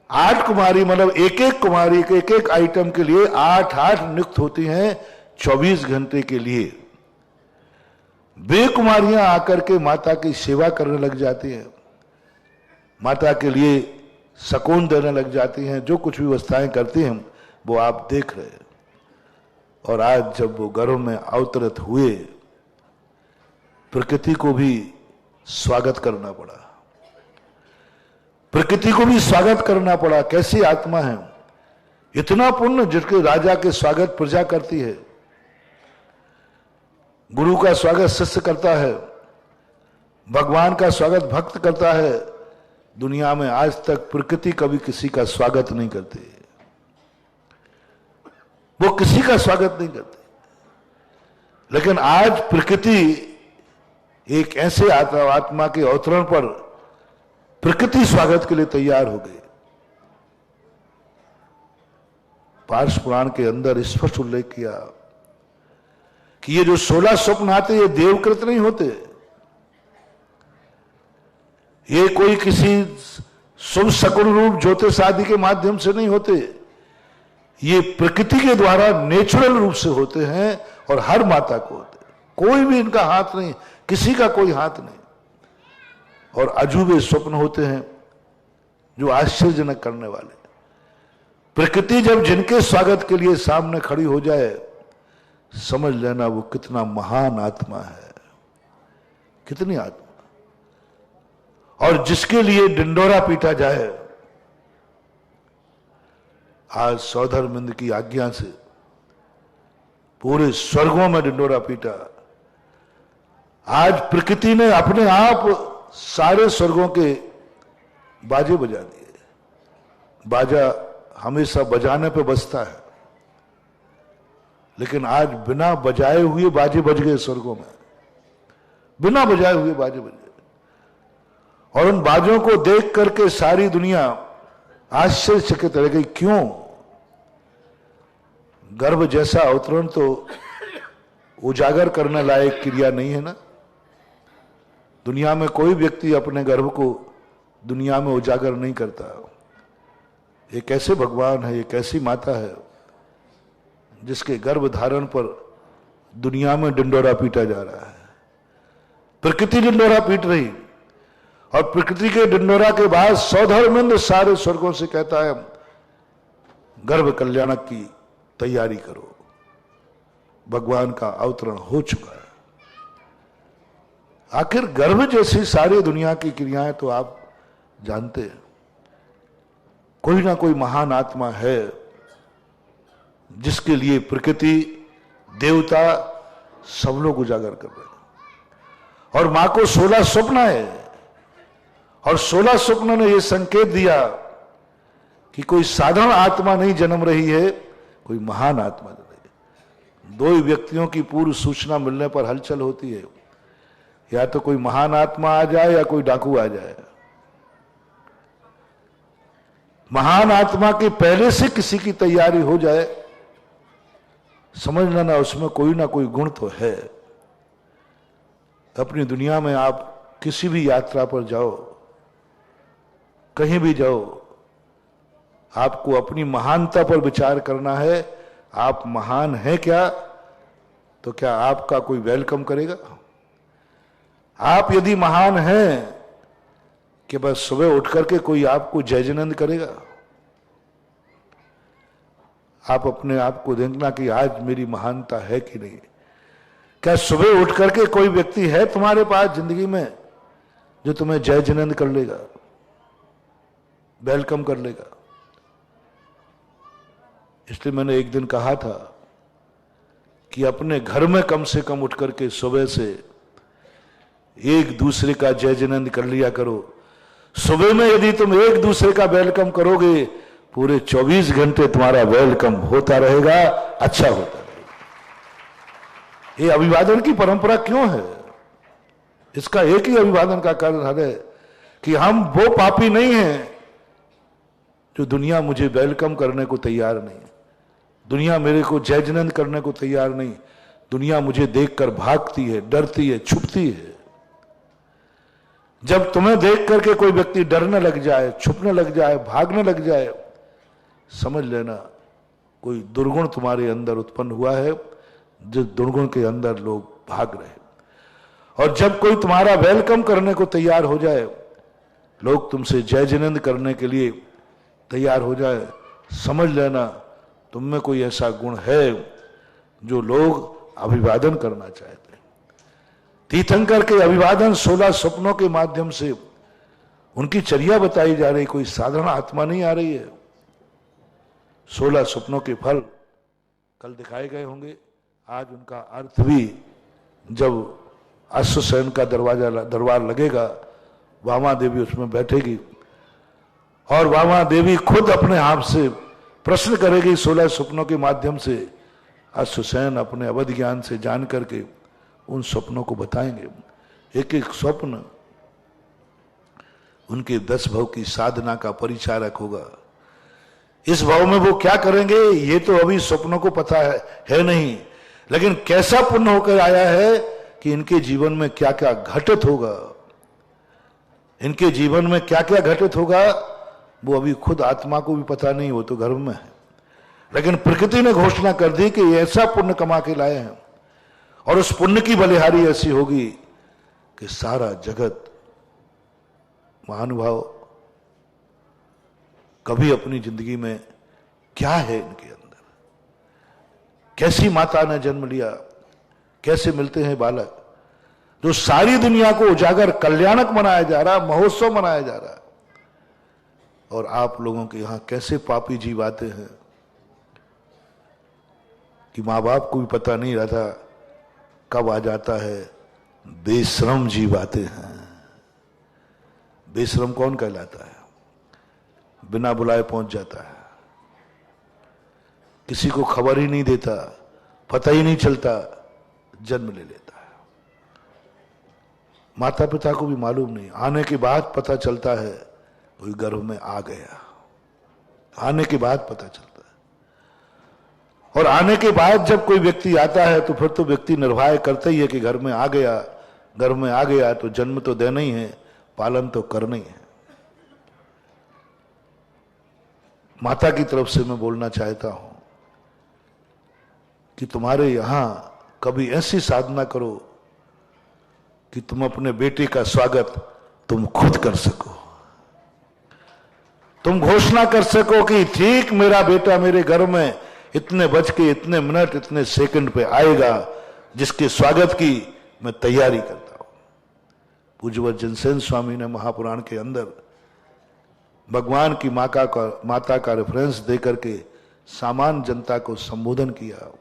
8 कुमारी मतलब एक एक कुमारी के एक एक आइटम के लिए 8-8 नियुक्त होती हैं 24 घंटे के लिए। वे कुमारियां आकर के माता की सेवा करने लग जाती हैं, माता के लिए सकून देने लग जाती हैं। जो कुछ व्यवस्थाएं करती हैं वो आप देख रहे हैं। और आज जब वो गर्भ में अवतरित हुए, प्रकृति को भी स्वागत करना पड़ा, प्रकृति को भी स्वागत करना पड़ा। कैसी आत्मा है, इतना पुण्य जिसके राजा के स्वागत प्रजा करती है, गुरु का स्वागत शिष्य करता है, भगवान का स्वागत भक्त करता है। दुनिया में आज तक प्रकृति कभी किसी का स्वागत नहीं करती, वो किसी का स्वागत नहीं करती। लेकिन आज प्रकृति एक ऐसे आत्मा के अवतरण पर प्रकृति स्वागत के लिए तैयार हो गई। पार्श पुराण के अंदर स्पष्ट उल्लेख किया कि ये जो 16 स्वप्न आते ये देवकृत नहीं होते, ये कोई किसी शुभ शकुन रूप ज्योतिष आदि के माध्यम से नहीं होते, ये प्रकृति के द्वारा नेचुरल रूप से होते हैं और हर माता को होते हैं। कोई भी इनका हाथ नहीं, किसी का कोई हाथ नहीं। और अजूबे स्वप्न होते हैं जो आश्चर्यजनक करने वाले। प्रकृति जब जिनके स्वागत के लिए सामने खड़ी हो जाए, समझ लेना वो कितना महान आत्मा है, कितनी आत्मा। और जिसके लिए डिंडोरा पीटा जाए, आज सौधर्मिंद की आज्ञा से पूरे स्वर्गों में डिंडोरा पीटा। आज प्रकृति ने अपने आप सारे स्वर्गों के बाजे बजा दिए। बाजा हमेशा बजाने पे बजता है, लेकिन आज बिना बजाए हुए बाजे बज गए स्वर्गों में, बिना बजाए हुए बाजे बज गए। और उन बाजों को देख करके सारी दुनिया आश्चर्यचकित रह गई। क्यों? गर्भ जैसा अवतरण तो उजागर करने लायक क्रिया नहीं है ना। दुनिया में कोई व्यक्ति अपने गर्भ को दुनिया में उजागर नहीं करता। ये कैसे भगवान है, ये कैसी माता है जिसके गर्भ धारण पर दुनिया में डिंडोरा पीटा जा रहा है। प्रकृति डिंडोरा पीट रही, और प्रकृति के डिंडोरा के बाद सौधर्मिंद सारे स्वर्गों से कहता है गर्भ कल्याणक की तैयारी करो, भगवान का अवतरण हो चुका है। आखिर गर्भ जैसी सारी दुनिया की क्रियाएं तो आप जानते हैं। कोई ना कोई महान आत्मा है जिसके लिए प्रकृति, देवता सब लोग उजागर कर रहे हैं। और मां को 16 स्वप्न है, और 16 स्वप्नों ने यह संकेत दिया कि कोई साधारण आत्मा नहीं जन्म रही है, कोई महान आत्मा जन्म रही है। 2 व्यक्तियों की पूर्व सूचना मिलने पर हलचल होती है, या तो कोई महान आत्मा आ जाए या कोई डाकू आ जाए। महान आत्मा के पहले से किसी की तैयारी हो जाए, समझ लेना उसमें कोई ना कोई गुण तो है। अपनी दुनिया में आप किसी भी यात्रा पर जाओ, कहीं भी जाओ, आपको अपनी महानता पर विचार करना है। आप महान हैं क्या? तो क्या आपका कोई वेलकम करेगा? आप यदि महान हैं कि बस सुबह उठ करके कोई आपको जय जिनेंद्र करेगा? आप अपने आप को देखना कि आज मेरी महानता है कि नहीं। क्या सुबह उठ करके कोई व्यक्ति है तुम्हारे पास जिंदगी में जो तुम्हें जय जिनेंद्र कर लेगा? वेलकम कर लेगा। इसलिए मैंने एक दिन कहा था कि अपने घर में कम से कम उठ करके सुबह से एक दूसरे का जय जिनेंद्र कर लिया करो। सुबह में यदि तुम एक दूसरे का वेलकम करोगे, पूरे 24 घंटे तुम्हारा वेलकम होता रहेगा, अच्छा होता रहेगा। ये अभिवादन की परंपरा क्यों है? इसका एक ही अभिवादन का कारण है कि हम वो पापी नहीं हैं जो दुनिया मुझे वेलकम करने को तैयार नहीं, दुनिया मेरे को जय जिनेंद्र करने को तैयार नहीं, दुनिया मुझे देखकर भागती है, डरती है, छुपती है। जब तुम्हें देख करके कोई व्यक्ति डरने लग जाए, छुपने लग जाए, भागने लग जाए, समझ लेना कोई दुर्गुण तुम्हारे अंदर उत्पन्न हुआ है, जिस दुर्गुण के अंदर लोग भाग रहे। और जब कोई तुम्हारा वेलकम करने को तैयार हो जाए, लोग तुमसे जय जिनेंद्र करने के लिए तैयार हो जाए, समझ लेना तुम में कोई ऐसा गुण है जो लोग अभिवादन करना चाहते हैं। तीर्थंकर के अभिवादन 16 स्वप्नों के माध्यम से उनकी चर्या बताई जा रही, कोई साधारण आत्मा नहीं आ रही है। 16 स्वप्नों के फल कल दिखाए गए होंगे। आज उनका अर्थ भी जब अश्वशयन का दरबार लगेगा, वामा देवी उसमें बैठेगी और वामा देवी खुद अपने आप से प्रश्न करेगी 16 स्वप्नों के माध्यम से। अश्वशयन अपने अवध ज्ञान से जान करके उन स्वप्नों को बताएंगे। एक एक स्वप्न उनके 10 भव की साधना का परिचारक होगा। इस भाव में वो क्या करेंगे ये तो अभी स्वप्नों को पता है नहीं, लेकिन कैसा पुण्य होकर आया है कि इनके जीवन में क्या क्या घटित होगा, इनके जीवन में क्या क्या घटित होगा, वो अभी खुद आत्मा को भी पता नहीं, वो तो गर्भ में है। लेकिन प्रकृति ने घोषणा कर दी कि ऐसा पुण्य कमा के लाए हैं और उस पुण्य की बलिहारी ऐसी होगी कि सारा जगत महानुभाव कभी अपनी जिंदगी में क्या है इनके अंदर, कैसी माता ने जन्म लिया, कैसे मिलते हैं बालक, जो सारी दुनिया को उजागर कल्याणक मनाया जा रहा, महोत्सव मनाया जा रहा, और आप लोगों के यहां कैसे पापी जीव आते हैं कि मां बाप को भी पता नहीं रहता कब आ जाता है। बेशरम जीव आते हैं। बेशरम कौन कहलाता है? बिना बुलाए पहुंच जाता है, किसी को खबर ही नहीं देता, पता ही नहीं चलता, जन्म ले लेता है। माता पिता को भी मालूम नहीं, आने के बाद पता चलता है कोई गर्भ में आ गया, आने के बाद पता चलता है। और आने के बाद जब कोई व्यक्ति आता है तो फिर तो व्यक्ति निर्वाह करता ही है कि घर में आ गया, गर्भ में आ गया तो जन्म तो देना ही है, पालन तो करना ही है। माता की तरफ से मैं बोलना चाहता हूं कि तुम्हारे यहां कभी ऐसी साधना करो कि तुम अपने बेटे का स्वागत तुम खुद कर सको, तुम घोषणा कर सको कि ठीक मेरा बेटा मेरे घर में इतने बज के इतने मिनट इतने सेकंड पे आएगा, जिसके स्वागत की मैं तैयारी करता हूं। पूज्यवत जिनसेन स्वामी ने महापुराण के अंदर भगवान की माता का रेफरेंस देकर के सामान्य जनता को संबोधन किया।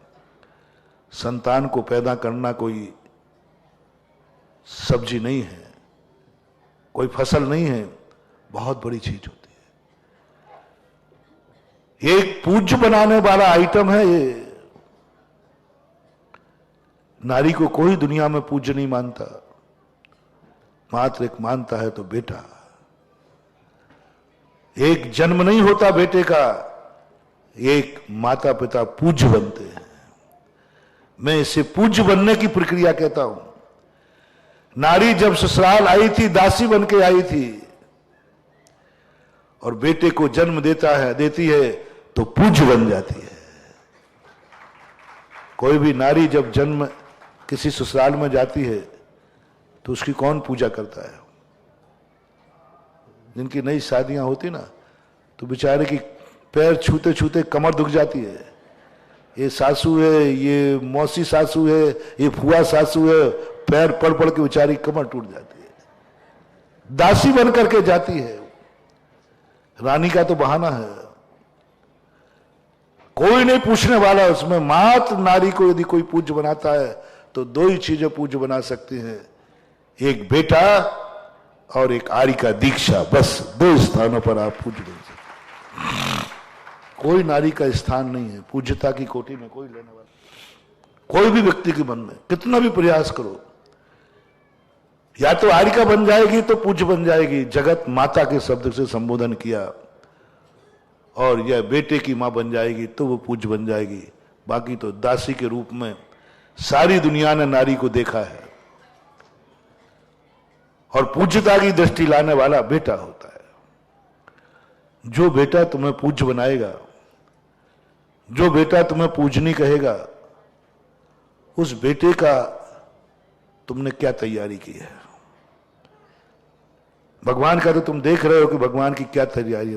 संतान को पैदा करना कोई सब्जी नहीं है, कोई फसल नहीं है, बहुत बड़ी चीज होती है। एक पूज्य बनाने वाला आइटम है ये। नारी को कोई दुनिया में पूज्य नहीं मानता, मात्र एक मानता है तो बेटा। एक जन्म नहीं होता बेटे का, एक माता पिता पूज्य बनते हैं। मैं इसे पूज्य बनने की प्रक्रिया कहता हूं। नारी जब ससुराल आई थी दासी बन के आई थी, और बेटे को जन्म देती है तो पूज्य बन जाती है। कोई भी नारी जब जन्म किसी ससुराल में जाती है तो उसकी कौन पूजा करता है? जिनकी नई शादियां होती ना, तो बेचारे की पैर छूते छूते कमर दुख जाती है। ये सासू है, ये मौसी सासू है, ये फुआ सासू है, पैर पड़ पड़ के बेचारी कमर टूट जाती है। दासी बन करके जाती है। रानी का तो बहाना है, कोई नहीं पूछने वाला उसमें। मात्र नारी को यदि कोई पूज्य बनाता है तो दो ही चीजें पूज्य बना सकती हैं, एक बेटा और एक आर्य का दीक्षा। बस दो स्थानों पर आप पूज्य बन सकते। कोई नारी का स्थान नहीं है पूज्यता की कोटि में, कोई लेने वाला, कोई भी व्यक्ति के मन में कितना भी प्रयास करो, या तो आर्य का बन जाएगी तो पूज्य बन जाएगी, जगत माता के शब्द से संबोधन किया, और यह बेटे की मां बन जाएगी तो वो पूज्य बन जाएगी। बाकी तो दासी के रूप में सारी दुनिया ने नारी को देखा है। और पूज्यता की दृष्टि लाने वाला बेटा होता है। जो बेटा तुम्हें पूज्य बनाएगा, जो बेटा तुम्हें पूजनी कहेगा, उस बेटे का तुमने क्या तैयारी की है? भगवान का तो तुम देख रहे हो कि भगवान की क्या तैयारी।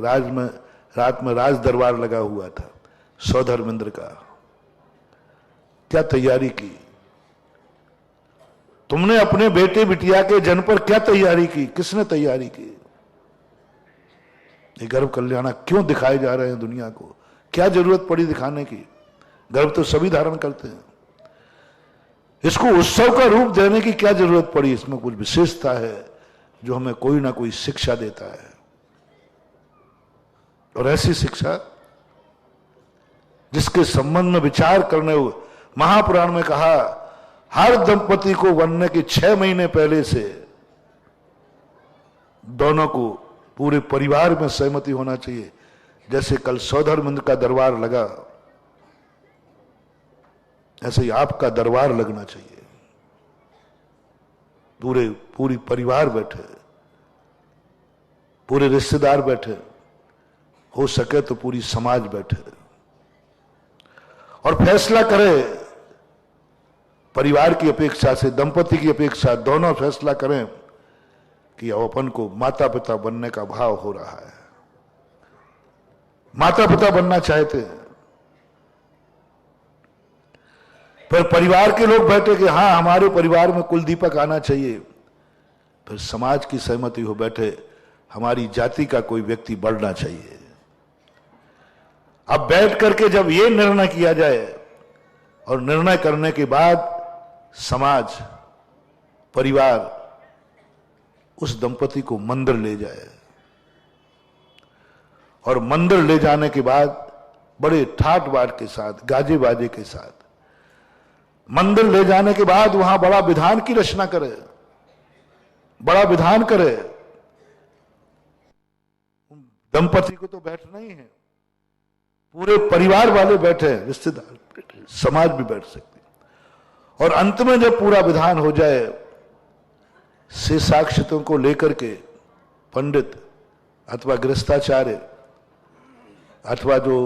रात में राज दरबार लगा हुआ था सौधर्मेंद्र का, क्या तैयारी की? तुमने अपने बेटे बिटिया के जन्म पर क्या तैयारी की? किसने तैयारी की? ये गर्भ कल्याणा क्यों दिखाए जा रहे हैं दुनिया को? क्या जरूरत पड़ी दिखाने की? गर्भ तो सभी धारण करते हैं। इसको उत्सव का रूप देने की क्या जरूरत पड़ी? इसमें कुछ विशेषता है जो हमें कोई ना कोई शिक्षा देता है। और ऐसी शिक्षा जिसके संबंध में विचार करने हुए महापुराण में कहा, हर दंपति को बनने के 6 महीने पहले से दोनों को पूरे परिवार में सहमति होना चाहिए। जैसे कल सौधर्मेंद्र का दरबार लगा, ऐसे ही आपका दरबार लगना चाहिए। पूरी परिवार बैठे, पूरे रिश्तेदार बैठे, हो सके तो पूरी समाज बैठे और फैसला करे। परिवार की अपेक्षा से, दंपति की अपेक्षा, दोनों फैसला करें कि अपन को माता पिता बनने का भाव हो रहा है, माता पिता बनना चाहते हैं। फिर परिवार के लोग बैठे कि हाँ हमारे परिवार में कुल दीपक आना चाहिए। फिर समाज की सहमति हो बैठे, हमारी जाति का कोई व्यक्ति बढ़ना चाहिए। अब बैठ करके जब ये निर्णय किया जाए और निर्णय करने के बाद समाज, परिवार उस दंपति को मंदिर ले जाए, और मंदिर ले जाने के बाद बड़े ठाट बाट के साथ, गाजे बाजे के साथ मंदिर ले जाने के बाद वहां बड़ा विधान की रचना करे, बड़ा विधान करे। दंपति को तो बैठना ही है, पूरे परिवार वाले बैठे, रिश्तेदार बैठे, समाज भी बैठ सकते। और अंत में जब पूरा विधान हो जाए, से साक्षियों को लेकर के पंडित अथवा गृहस्थाचार्य अथवा जो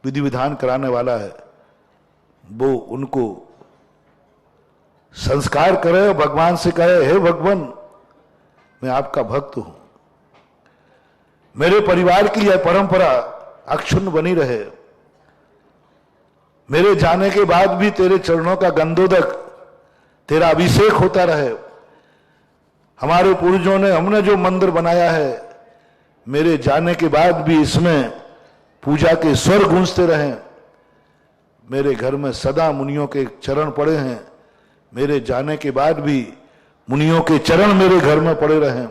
विधि विधान कराने वाला है वो उनको संस्कार करे, भगवान से कहे, हे भगवान मैं आपका भक्त हूं, मेरे परिवार की यह परंपरा अक्षुण्ण बनी रहे, मेरे जाने के बाद भी तेरे चरणों का गंधोदक, तेरा अभिषेक होता रहे। हमारे पूर्वजों ने, हमने जो मंदिर बनाया है, मेरे जाने के बाद भी इसमें पूजा के स्वर गूंजते रहे। मेरे घर में सदा मुनियों के चरण पड़े हैं, मेरे जाने के बाद भी मुनियों के चरण मेरे घर में पड़े रहे।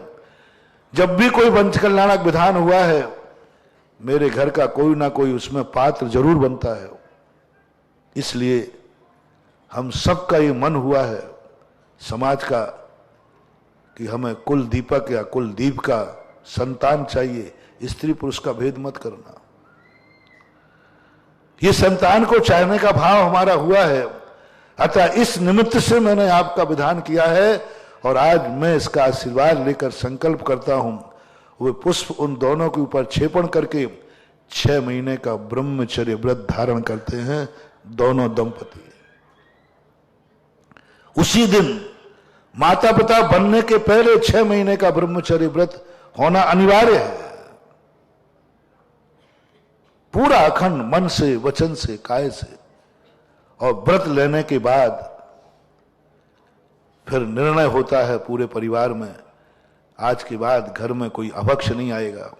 जब भी कोई वंश कल्याणक विधान हुआ है, मेरे घर का कोई ना कोई उसमें पात्र जरूर बनता है। इसलिए हम सबका ये मन हुआ है समाज का कि हमें कुल दीपक या कुल दीप का संतान चाहिए। स्त्री पुरुष का भेद मत करना। ये संतान को चाहने का भाव हमारा हुआ है, अतः इस निमित्त से मैंने आपका विधान किया है। और आज मैं इसका आशीर्वाद लेकर संकल्प करता हूं, वे पुष्प उन दोनों के ऊपर छेपण करके 6 महीने का ब्रह्मचर्य व्रत धारण करते हैं दोनों दंपति। उसी दिन माता पिता बनने के पहले 6 महीने का ब्रह्मचर्य व्रत होना अनिवार्य है। पूरा अखंड मन से, वचन से, काय से। और व्रत लेने के बाद फिर निर्णय होता है पूरे परिवार में, आज के बाद घर में कोई अभक्ष नहीं आएगा,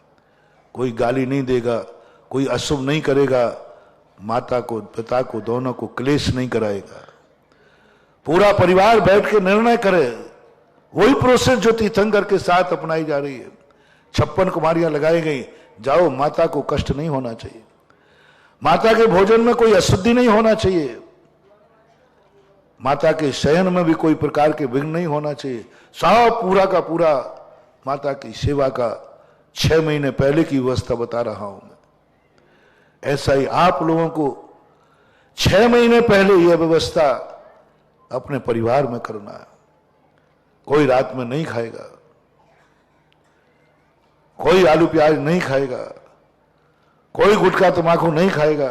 कोई गाली नहीं देगा, कोई अशुभ नहीं करेगा, माता को पिता को दोनों को क्लेश नहीं कराएगा। पूरा परिवार बैठ के निर्णय करे। वही प्रोसेस जो तीर्थंकर के साथ अपनाई जा रही है। 56 कुमारियां लगाई गई, जाओ, माता को कष्ट नहीं होना चाहिए, माता के भोजन में कोई अशुद्धि नहीं होना चाहिए, माता के शयन में भी कोई प्रकार के विघ्न नहीं होना चाहिए। सब पूरा का पूरा माता की सेवा का 6 महीने पहले की व्यवस्था बता रहा हूं मैं। ऐसा ही आप लोगों को 6 महीने पहले यह व्यवस्था अपने परिवार में करना है। कोई रात में नहीं खाएगा, कोई आलू प्याज नहीं खाएगा, कोई गुटखा तंबाकू नहीं खाएगा,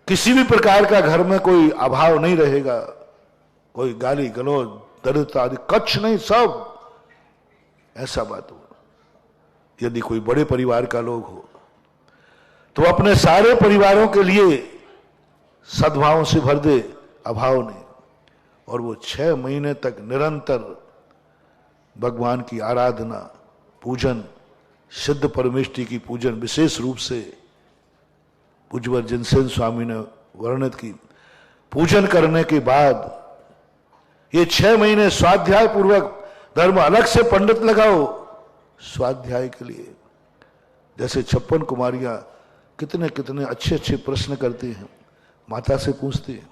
किसी भी प्रकार का घर में कोई अभाव नहीं रहेगा, कोई गाली गलौज दरिद्रता आदि कच्छ नहीं, सब ऐसा बात हो। यदि कोई बड़े परिवार का लोग हो तो अपने सारे परिवारों के लिए सद्भाव से भर दे, अभाव नहीं। और वो 6 महीने तक निरंतर भगवान की आराधना, पूजन, सिद्ध परमेष्टि की पूजन, विशेष रूप से पूज्यवर जिनसेन स्वामी ने वर्णित की, पूजन करने के बाद ये 6 महीने स्वाध्याय पूर्वक धर्म, अलग से पंडित लगाओ स्वाध्याय के लिए। जैसे 56 कुमारियां कितने कितने अच्छे अच्छे प्रश्न करती हैं, माता से पूछती हैं।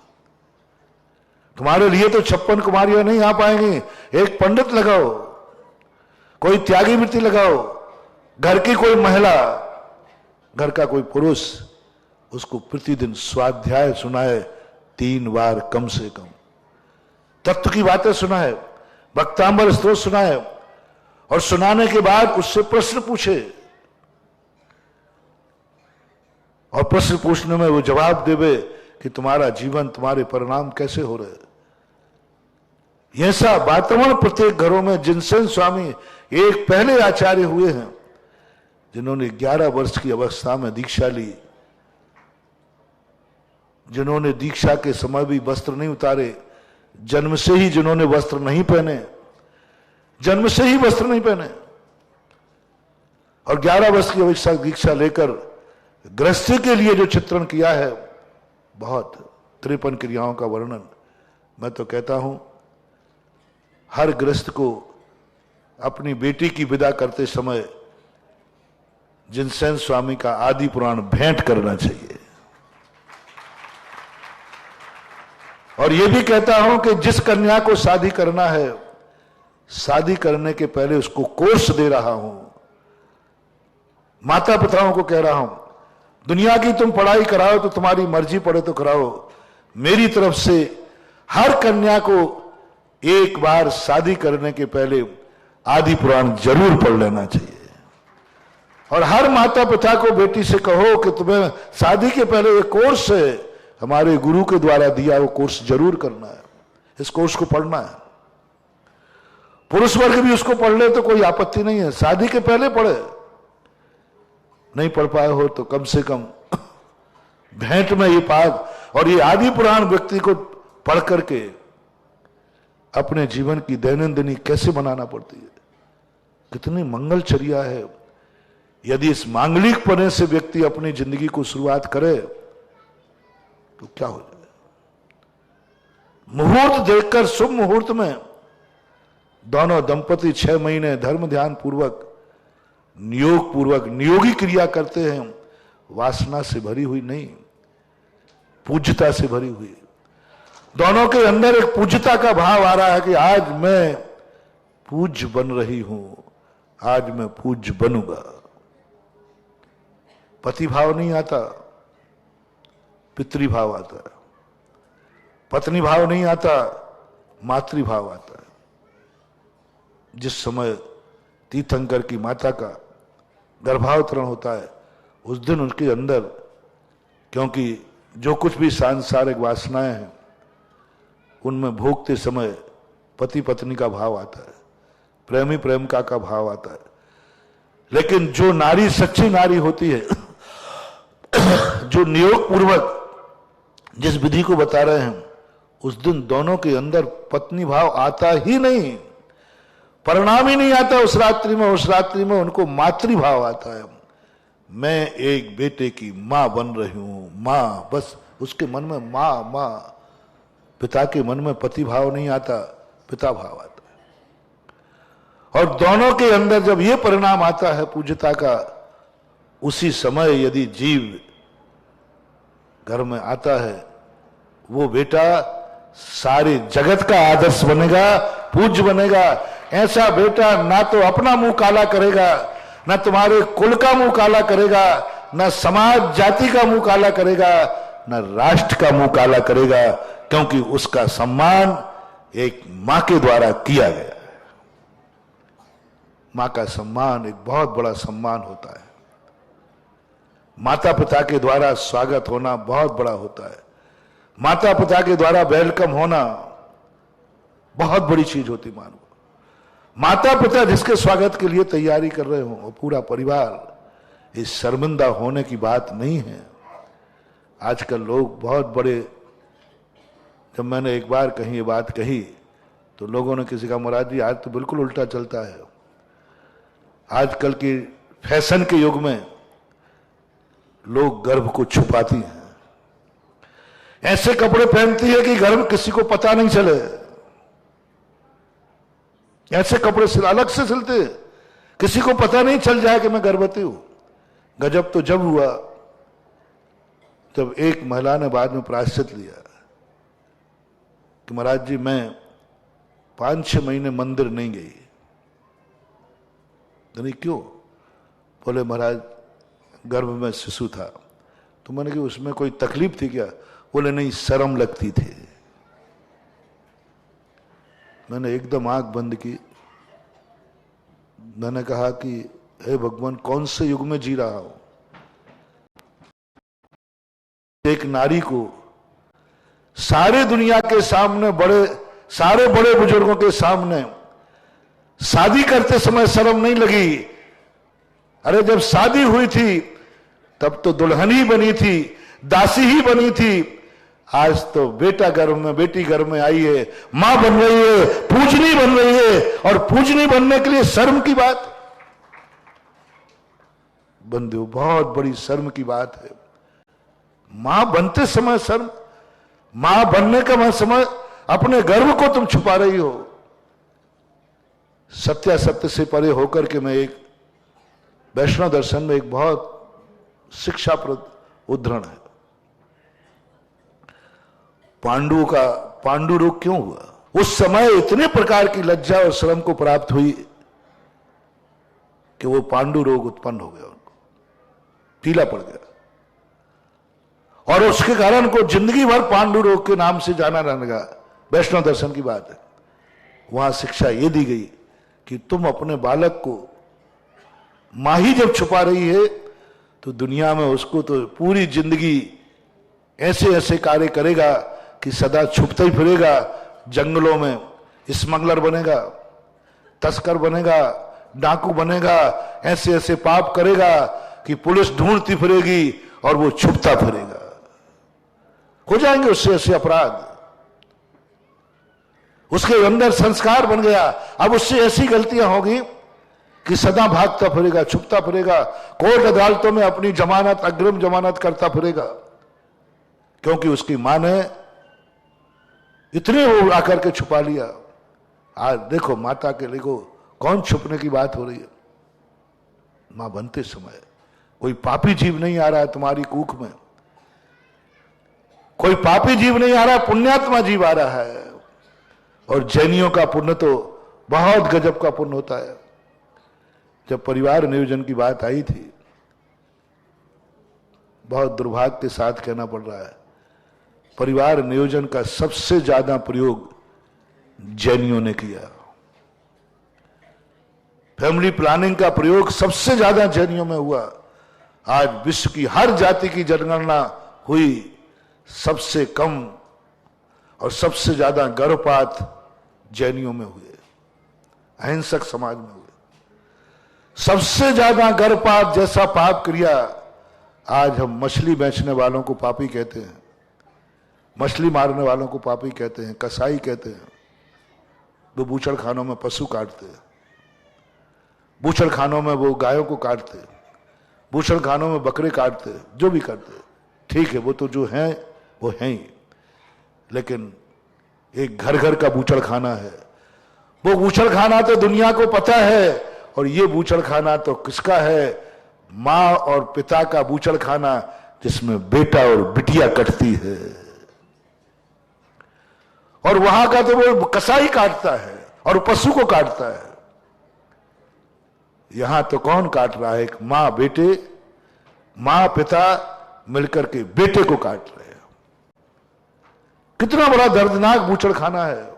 तुम्हारे लिए तो 56 कुमारियां नहीं आ पाएंगी, एक पंडित लगाओ, कोई त्यागी वृत्ति लगाओ, घर की कोई महिला, घर का कोई पुरुष उसको प्रतिदिन स्वाध्याय सुनाए 3 बार कम से कम, तत्व की बातें सुनाए, भक्तांबर स्तोत्र सुनाए, और सुनाने के बाद उससे प्रश्न पूछे, और प्रश्न पूछने में वो जवाब देवे कि तुम्हारा जीवन, तुम्हारे परिणाम कैसे हो रहे। यह सब वातावरण प्रत्येक घरों में जिनसेन स्वामी एक पहले आचार्य हुए हैं जिन्होंने 11 वर्ष की अवस्था में दीक्षा ली, जिन्होंने दीक्षा के समय भी वस्त्र नहीं उतारे, जन्म से ही जिन्होंने वस्त्र नहीं पहने, जन्म से ही वस्त्र नहीं पहने, और 11 वर्ष की अवस्था दीक्षा लेकर गृहस्थी के लिए जो चित्रण किया है, बहुत 53 क्रियाओं का वर्णन। मैं तो कहता हूं हर गृहस्थ को अपनी बेटी की विदा करते समय जिनसेन स्वामी का आदि पुराण भेंट करना चाहिए। और यह भी कहता हूं कि जिस कन्या को शादी करना है, शादी करने के पहले उसको कोर्स दे रहा हूं, माता पिताओं को कह रहा हूं, दुनिया की तुम पढ़ाई कराओ तो तुम्हारी मर्जी, पढ़े तो कराओ, मेरी तरफ से हर कन्या को एक बार शादी करने के पहले आदि पुराण जरूर पढ़ लेना चाहिए। और हर माता पिता को बेटी से कहो कि तुम्हें शादी के पहले एक कोर्स है, हमारे गुरु के द्वारा दिया, वो कोर्स जरूर करना है, इस कोर्स को पढ़ना है। पुरुष वर्ग भी उसको पढ़ ले तो कोई आपत्ति नहीं है, शादी के पहले पढ़े, नहीं पढ़ पाए हो तो कम से कम भेंट में ये पाठ और ये आदि पुराण व्यक्ति को पढ़ करके अपने जीवन की दैनंदिनी कैसे बनाना पड़ती है, कितनी मंगलचर्या है। यदि इस मांगलिक पने से व्यक्ति अपनी जिंदगी को शुरुआत करे तो क्या हो जाए। मुहूर्त देखकर शुभ मुहूर्त में दोनों दंपति 6 महीने धर्म ध्यान पूर्वक, नियोग पूर्वक नियोगी क्रिया करते हैं, वासना से भरी हुई नहीं, पूज्यता से भरी हुई। दोनों के अंदर एक पूज्यता का भाव आ रहा है कि आज मैं पूज्य बन रही हूं, आज मैं पूज्य बनूंगा। पति भाव नहीं आता, पितृभाव आता है। पत्नी भाव नहीं आता, मातृभाव आता है। जिस समय तीर्थंकर की माता का गर्भावतरण होता है, उस दिन उनके अंदर, क्योंकि जो कुछ भी सांसारिक वासनाएं हैं उनमें भोगते समय पति पत्नी का भाव आता है, प्रेमी प्रेमिका का भाव आता है। लेकिन जो नारी सच्ची नारी होती है, जो नियोग पूर्वक जिस विधि को बता रहे हैं, उस दिन दोनों के अंदर पत्नी भाव आता ही नहीं, परिणाम ही नहीं आता उस रात्रि में। उस रात्रि में उनको मातृभाव आता है, मैं एक बेटे की मां बन रही हूं, मां। बस उसके मन में मां मां, पिता के मन में पति भाव नहीं आता, पिता भाव आता है। और दोनों के अंदर जब ये परिणाम आता है पूज्यता का, उसी समय यदि जीव घर में आता है, वो बेटा सारे जगत का आदर्श बनेगा, पूज्य बनेगा। ऐसा बेटा ना तो अपना मुंह काला करेगा, ना तुम्हारे कुल का मुंह काला करेगा, ना समाज जाति का मुंह काला करेगा, ना राष्ट्र का मुंह काला करेगा, क्योंकि उसका सम्मान एक मां के द्वारा किया गया है। मां का सम्मान एक बहुत बड़ा सम्मान होता है। माता पिता के द्वारा स्वागत होना बहुत बड़ा होता है। माता पिता के द्वारा वेलकम होना बहुत बड़ी चीज होती मानो। माता पिता जिसके स्वागत के लिए तैयारी कर रहे हो, पूरा परिवार, इस शर्मिंदा होने की बात नहीं है। आजकल लोग बहुत बड़े, जब मैंने एक बार कहीं ये बात कही तो लोगों ने किसी का, महाराज जी आज तो बिल्कुल उल्टा चलता है। आजकल की फैशन के युग में लोग गर्भ को छुपाती हैं, ऐसे कपड़े पहनती है कि गर्भ किसी को पता नहीं चले। ऐसे कपड़े अलग से सिलते, किसी को पता नहीं चल जाए कि मैं गर्भवती हूं। गजब तो जब हुआ जब एक महिला ने बाद में प्रायश्चित लिया कि महाराज जी मैं 5-6 महीने मंदिर नहीं गई। नहीं क्यों? बोले महाराज गर्भ में शिशु था। तो मैंने कहा उसमें कोई तकलीफ थी क्या? बोले नहीं, शर्म लगती थी। मैंने एकदम आंख बंद की। मैंने कहा कि हे भगवान, कौन से युग में जी रहा हूं? एक नारी को सारे दुनिया के सामने, सारे बड़े बुजुर्गों के सामने शादी करते समय शर्म नहीं लगी। अरे जब शादी हुई थी तब तो दुल्हन ही बनी थी, दासी ही बनी थी। आज तो बेटा गर्भ में, बेटी गर्भ में आई है, मां बन रही है, पूजनी बन रही है। और पूजनी बनने के लिए शर्म की बात बंधु, बहुत बड़ी शर्म की बात है। मां बनते समय शर्म, मां बनने का समय अपने गर्भ को तुम छुपा रही हो। सत्यासत्य से परे होकर के मैं एक वैष्णव दर्शन में एक बहुत शिक्षाप्रद उद्धरण है। पांडु रोग क्यों हुआ? उस समय इतने प्रकार की लज्जा और श्रम को प्राप्त हुई कि वो पांडु रोग उत्पन्न हो गया, उनको पीला पड़ गया। और उसके कारण को जिंदगी भर पांडु रोग के नाम से जाना लगा। वैष्णव दर्शन की बात है। वहां शिक्षा यह दी गई कि तुम अपने बालक को, मां ही जब छुपा रही है तो दुनिया में उसको तो पूरी जिंदगी ऐसे ऐसे कार्य करेगा कि सदा छुपता ही फिरेगा। जंगलों में स्मगलर बनेगा, तस्कर बनेगा, डाकू बनेगा, ऐसे ऐसे पाप करेगा कि पुलिस ढूंढती फिरेगी और वो छुपता फिरेगा। हो जाएंगे उससे ऐसे अपराध। उसके अंदर संस्कार बन गया। अब उससे ऐसी गलतियां होगी कि सदा भागता फिरेगा, छुपता फिरेगा, कोर्ट अदालतों में अपनी जमानत, अग्रिम जमानत करता फिरेगा, क्योंकि उसकी मां ने इतने वो आकर के छुपा लिया। आज देखो माता के लिए कौन छुपने की बात हो रही है? मां बनते समय कोई पापी जीव नहीं आ रहा है तुम्हारी कूख में, कोई पापी जीव नहीं आ रहा, पुण्यात्मा जीव आ रहा है। और जैनियों का पुण्य तो बहुत गजब का पुण्य होता है। जब परिवार नियोजन की बात आई थी, बहुत दुर्भाग्य के साथ कहना पड़ रहा है, परिवार नियोजन का सबसे ज्यादा प्रयोग जैनियों ने किया। फैमिली प्लानिंग का प्रयोग सबसे ज्यादा जैनियों में हुआ। आज विश्व की हर जाति की जनगणना हुई, सबसे कम और सबसे ज्यादा गर्भपात जैनियों में हुए, अहिंसक समाज में हुए। सबसे ज्यादा गर्भपात जैसा पाप क्रिया आज हम मछली बेचने वालों को पापी कहते हैं, मछली मारने वालों को पापी कहते हैं, कसाई कहते हैं। वो बूचड़ खानों में पशु काटते हैं, बूचड़ खानों में वो गायों को काटते हैं, बूचड़ खानों में बकरे काटते, जो भी करते, ठीक है, वो तो जो है वो है ही, लेकिन एक घर घर का बूचड़ खाना है। वो बूचड़ खाना तो दुनिया को पता है, और ये बूचड़ खाना तो किसका है? मां और पिता का बूचड़ खाना, जिसमें बेटा और बिटिया कटती है। और वहां का तो वो कसाई काटता है और पशु को काटता है। यहां तो कौन काट रहा है? एक मां बेटे, मां पिता मिलकर के बेटे को काट रहे हैं। कितना बड़ा दर्दनाक बूचड़ खाना है।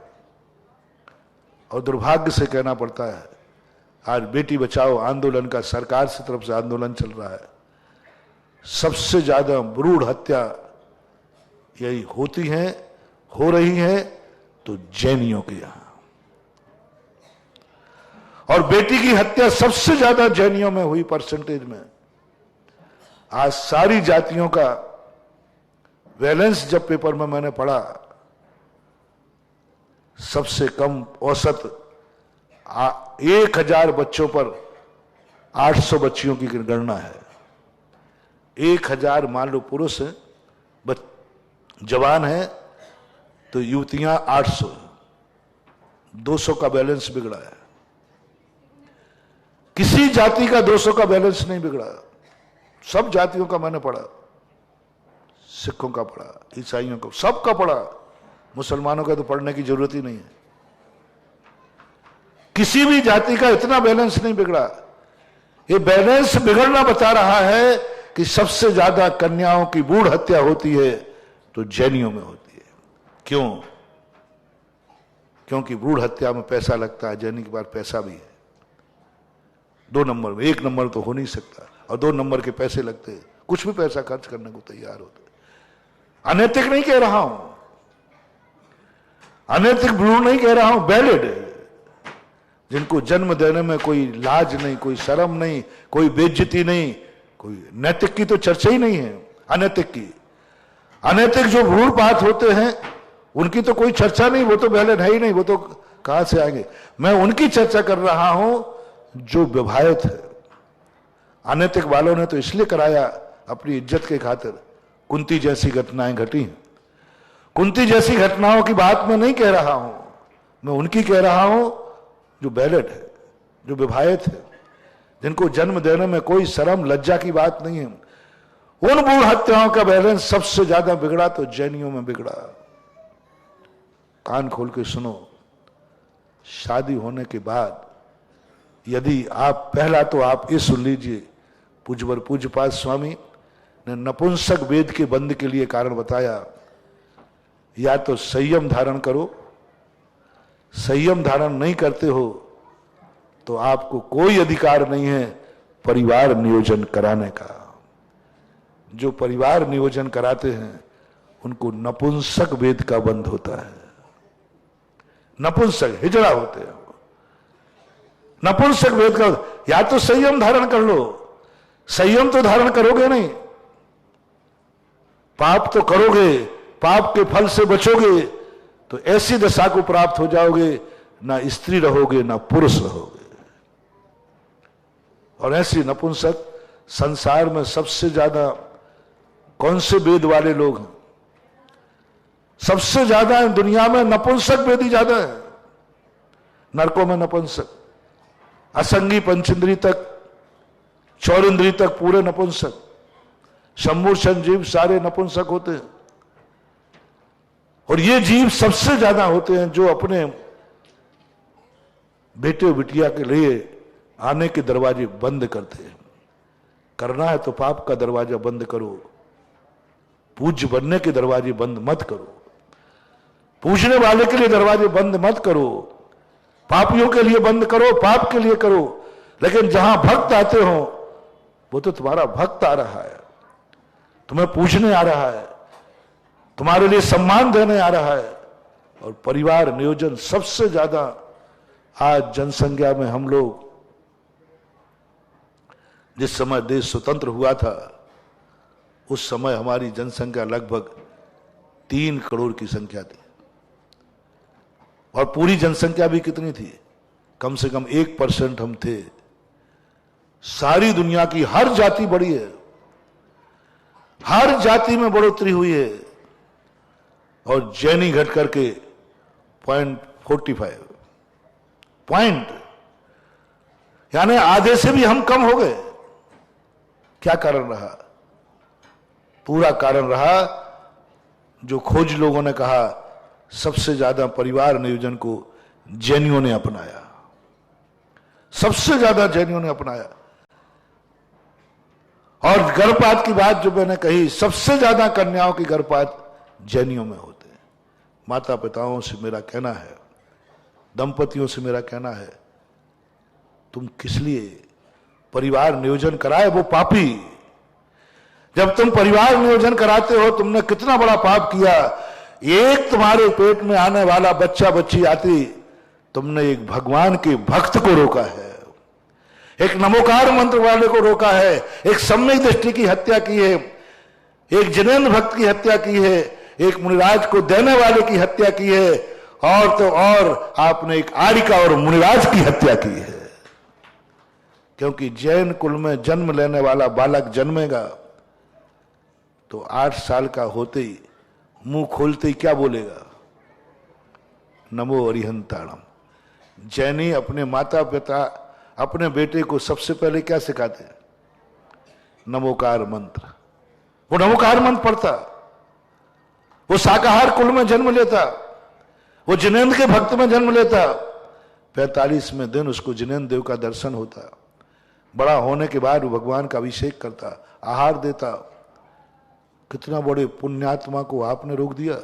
और दुर्भाग्य से कहना पड़ता है, आज बेटी बचाओ आंदोलन का सरकार की तरफ से आंदोलन चल रहा है, सबसे ज्यादा भ्रूण हत्या यही होती है, हो रही है तो जैनियों के यहां। और बेटी की हत्या सबसे ज्यादा जैनियों में हुई परसेंटेज में। आज सारी जातियों का बैलेंस जब पेपर में मैंने पढ़ा, सबसे कम औसत 1000 बच्चों पर 800 बच्चियों की गणना है। 1000 मान लो पुरुष है, जवान है, तो युवतियां 800, 200 का बैलेंस बिगड़ा है। किसी जाति का 200 का बैलेंस नहीं बिगड़ा। सब जातियों का मैंने पढ़ा, सिखों का पढ़ा, ईसाइयों का, सबका पढ़ा, मुसलमानों का तो पढ़ने की जरूरत ही नहीं है। किसी भी जाति का इतना बैलेंस नहीं बिगड़ा। ये बैलेंस बिगड़ना बता रहा है कि सबसे ज्यादा कन्याओं की भ्रूण हत्या होती है तो जैनियों में होती है। क्यों? क्योंकि भ्रूण हत्या में पैसा लगता है, जैनी के पास पैसा भी है। 2 नंबर में, 1 नंबर तो हो नहीं सकता, और 2 नंबर के पैसे लगते हैं, कुछ भी पैसा खर्च करने को तैयार होते। अनैतिक नहीं कह रहा हूं, अनैतिक भ्रूण नहीं कह रहा हूं, वैलिड है। जिनको जन्म देने में कोई लाज नहीं, कोई शर्म नहीं, कोई बेइज्जती नहीं, कोई नैतिक की तो चर्चा ही नहीं है। अनैतिक की, अनैतिक जो भ्रूणपात होते हैं उनकी तो कोई चर्चा नहीं, वो तो वैलिड है ही नहीं, वो तो कहां से आएंगे। मैं उनकी चर्चा कर रहा हूं जो विवाहित है। अनैतिक वालों ने तो इसलिए कराया अपनी इज्जत के खातिर। कुंती जैसी घटनाएं घटी हैं। कुंती जैसी घटनाओं की बात मैं नहीं कह रहा हूं, मैं उनकी कह रहा हूं जो बैलेट है, जो विवाहित है, जिनको जन्म देने में कोई शर्म लज्जा की बात नहीं है। उन भ्रूण हत्याओं का बैलेंस सबसे ज्यादा बिगड़ा तो जैनियों में बिगड़ा। कान खोल के सुनो, शादी होने के बाद यदि आप, पहला तो आप ये सुन लीजिए, पूज्यवर पूज्यपाद स्वामी ने नपुंसक वेद के बंद के लिए कारण बताया, या तो संयम धारण करो, संयम धारण नहीं करते हो तो आपको कोई अधिकार नहीं है परिवार नियोजन कराने का। जो परिवार नियोजन कराते हैं उनको नपुंसक वेद का बंध होता है। नपुंसक हिजड़ा होते हैं, नपुंसक वेद का। या तो संयम धारण कर लो, संयम तो धारण करोगे नहीं, पाप तो करोगे, पाप के फल से बचोगे तो ऐसी दशा को प्राप्त हो जाओगे, ना स्त्री रहोगे ना पुरुष रहोगे। और ऐसी नपुंसक संसार में सबसे ज्यादा कौन से वेद वाले लोग हैं? सबसे ज्यादा दुनिया में नपुंसक वेदी ज्यादा है। नरकों में नपुंसक, असंगी पंचेंद्री तक, चौरिंद्री तक पूरे नपुंसक, शंभूषण जीव सारे नपुंसक होते हैं। और ये जीव सबसे ज्यादा होते हैं जो अपने बेटे बिटिया के लिए आने के दरवाजे बंद करते हैं। करना है तो पाप का दरवाजा बंद करो, पूज्य बनने के दरवाजे बंद मत करो, पूजने वाले के लिए दरवाजे बंद मत करो, पापियों के लिए बंद करो, पाप के लिए करो। लेकिन जहां भक्त आते हो वो तो तुम्हारा भक्त आ रहा है, तुम्हें पूजने आ रहा है, तुम्हारे लिए सम्मान देने आ रहा है। और परिवार नियोजन सबसे ज्यादा आज जनसंख्या में, हम लोग जिस समय देश स्वतंत्र हुआ था उस समय हमारी जनसंख्या लगभग 3 करोड़ की संख्या थी। और पूरी जनसंख्या भी कितनी थी? कम से कम 1% हम थे। सारी दुनिया की हर जाति बड़ी है, हर जाति में बढ़ोतरी हुई है, और जैनी घट करके 0.45 पॉइंट, यानी आधे से भी हम कम हो गए। क्या कारण रहा? पूरा कारण रहा जो खोज लोगों ने कहा, सबसे ज्यादा परिवार नियोजन को जैनियों ने अपनाया, सबसे ज्यादा जैनियों ने अपनाया। और गर्भपात की बात जो मैंने कही, सबसे ज्यादा कन्याओं की गर्भपात जैनियों में होते हैं। माता पिताओं से मेरा कहना है, दंपतियों से मेरा कहना है, तुम किस लिए परिवार नियोजन कराए? वो पापी, जब तुम परिवार नियोजन कराते हो, तुमने कितना बड़ा पाप किया। एक तुम्हारे पेट में आने वाला बच्चा बच्ची आती, तुमने एक भगवान के भक्त को रोका है, एक नमोकार मंत्र वाले को रोका है, एक सम्यक दृष्टि की हत्या की है, एक जिनेंद्र भक्त की हत्या की है, एक मुनिराज को देने वाले की हत्या की है, और तो और आपने एक आर्यिका और मुनिराज की हत्या की है। क्योंकि जैन कुल में जन्म लेने वाला बालक जन्मेगा तो 8 साल का होते ही मुंह खोलते ही क्या बोलेगा? नमो अरिहंताणम। जैनी अपने माता पिता, अपने बेटे को सबसे पहले क्या सिखाते हैं? नमोकार मंत्र। वो नमोकार मंत्र पढ़ता, वो शाकाहार कुल में जन्म लेता, वो जिनेंद्र के भक्त में जन्म लेता, 45वें दिन उसको जिनेंद्र देव का दर्शन होता। बड़ा होने के बाद वो भगवान का अभिषेक करता, आहार देता। कितना बड़े पुण्यात्मा को आपने रोक दिया,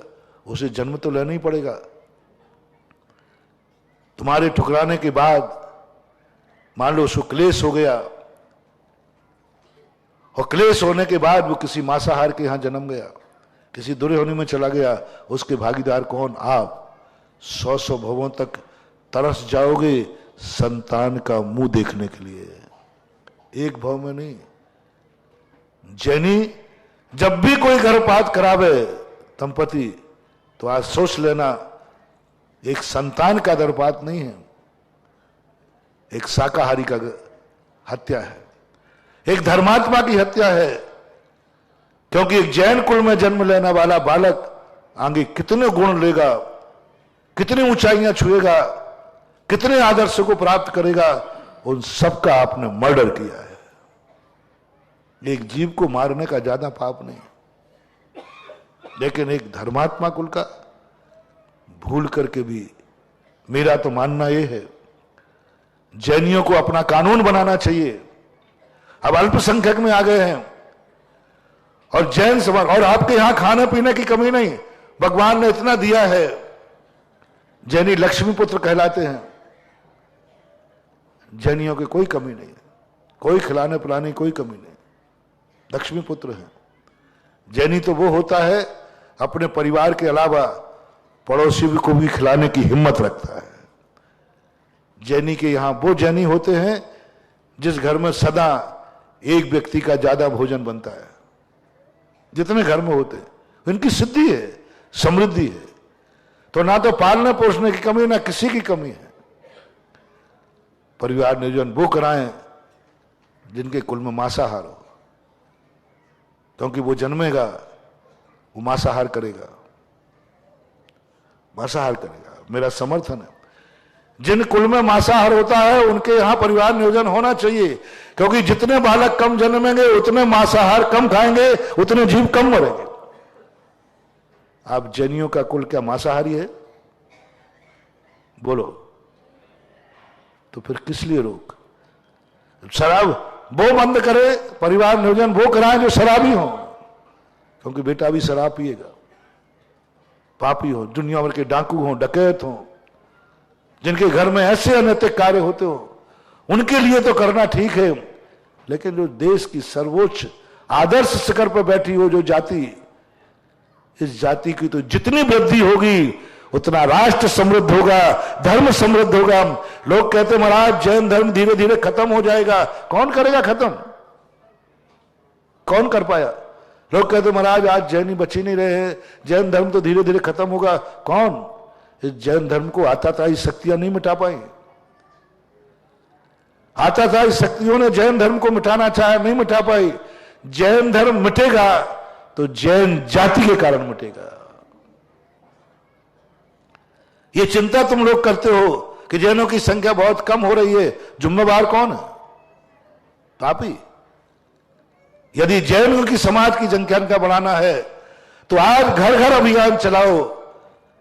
उसे जन्म तो लेना ही पड़ेगा। तुम्हारे ठुकराने के बाद मान लो उसको क्लेश हो गया, और क्लेश होने के बाद वो किसी मांसाहार के यहां जन्म गया, किसी दुर्योनि में चला गया, उसके भागीदार कौन? आप। 100 भवों तक तरस जाओगे संतान का मुंह देखने के लिए, एक भव में नहीं। जैनी जब भी कोई गर्भपात करावे दंपति, तो आज सोच लेना, एक संतान का गर्भपात नहीं है, एक शाकाहारी का हत्या है, एक धर्मात्मा की हत्या है। क्योंकि एक जैन कुल में जन्म लेने वाला बालक आगे कितने गुण लेगा, कितनी ऊंचाइयां छुएगा, कितने आदर्शों को प्राप्त करेगा, उन सबका आपने मर्डर किया है। एक जीव को मारने का ज्यादा पाप नहीं, लेकिन एक धर्मात्मा कुल का भूल करके भी, मेरा तो मानना यह है, जैनियों को अपना कानून बनाना चाहिए। अब अल्पसंख्यक में आ गए हैं, और जैन समाज, और आपके यहां खाने पीने की कमी नहीं, भगवान ने इतना दिया है। जैनी लक्ष्मी पुत्र कहलाते हैं, जैनियों की कोई कमी नहीं है, कोई खिलाने पिलाने की कोई कमी नहीं, लक्ष्मी पुत्र है। जैनी तो वो होता है अपने परिवार के अलावा पड़ोसी को भी खिलाने की हिम्मत रखता है। जैनी के यहां वो जैनी होते हैं जिस घर में सदा एक व्यक्ति का ज्यादा भोजन बनता है, जितने घर में होते हैं। इनकी सिद्धि है, समृद्धि है। तो ना तो पालने पोषने की कमी, ना किसी की कमी है। परिवार नियोजन वो कराएं जिनके कुल में मांसाहार हो, क्योंकि वो जन्मेगा, वो मांसाहार करेगा, मांसाहार करेगा। मेरा समर्थन है, जिन कुल में मांसाहार होता है उनके यहां परिवार नियोजन होना चाहिए। क्योंकि जितने बालक कम जन्मेंगे, उतने मांसाहार कम खाएंगे, उतने जीव कम मरेंगे। आप जैनियों का कुल क्या मांसाहारी है? बोलो, तो फिर किस लिए रोक? शराब वो बंद करे, परिवार नियोजन वो कराएं जो शराबी हो, क्योंकि बेटा भी शराब पिएगा। पापी हो, दुनिया भर के डाकू हो, डकैत हो, जिनके घर में ऐसे अनैतिक कार्य होते हो, उनके लिए तो करना ठीक है। लेकिन जो देश की सर्वोच्च आदर्श शिखर पर बैठी हो जो जाति, इस जाति की तो जितनी वृद्धि होगी उतना राष्ट्र समृद्ध होगा, धर्म समृद्ध होगा। लोग कहते महाराज जैन धर्म धीरे धीरे खत्म हो जाएगा। कौन करेगा खत्म? कौन कर पाया? लोग कहते महाराज आज जैनी बची नहीं रहे हैं, जैन धर्म तो धीरे धीरे खत्म होगा। कौन? इस जैन धर्म को आताताई शक्तियां नहीं मिटा पाई। आता था, इस शक्तियों ने जैन धर्म को मिटाना चाहा, नहीं मिटा पाई। जैन धर्म मिटेगा तो जैन जाति के कारण मिटेगा। ये चिंता तुम लोग करते हो कि जैनों की संख्या बहुत कम हो रही है, जिम्मेवार कौन है? पापी। यदि जैनों की समाज की जनसंख्या बढ़ाना है तो आज घर घर अभियान चलाओ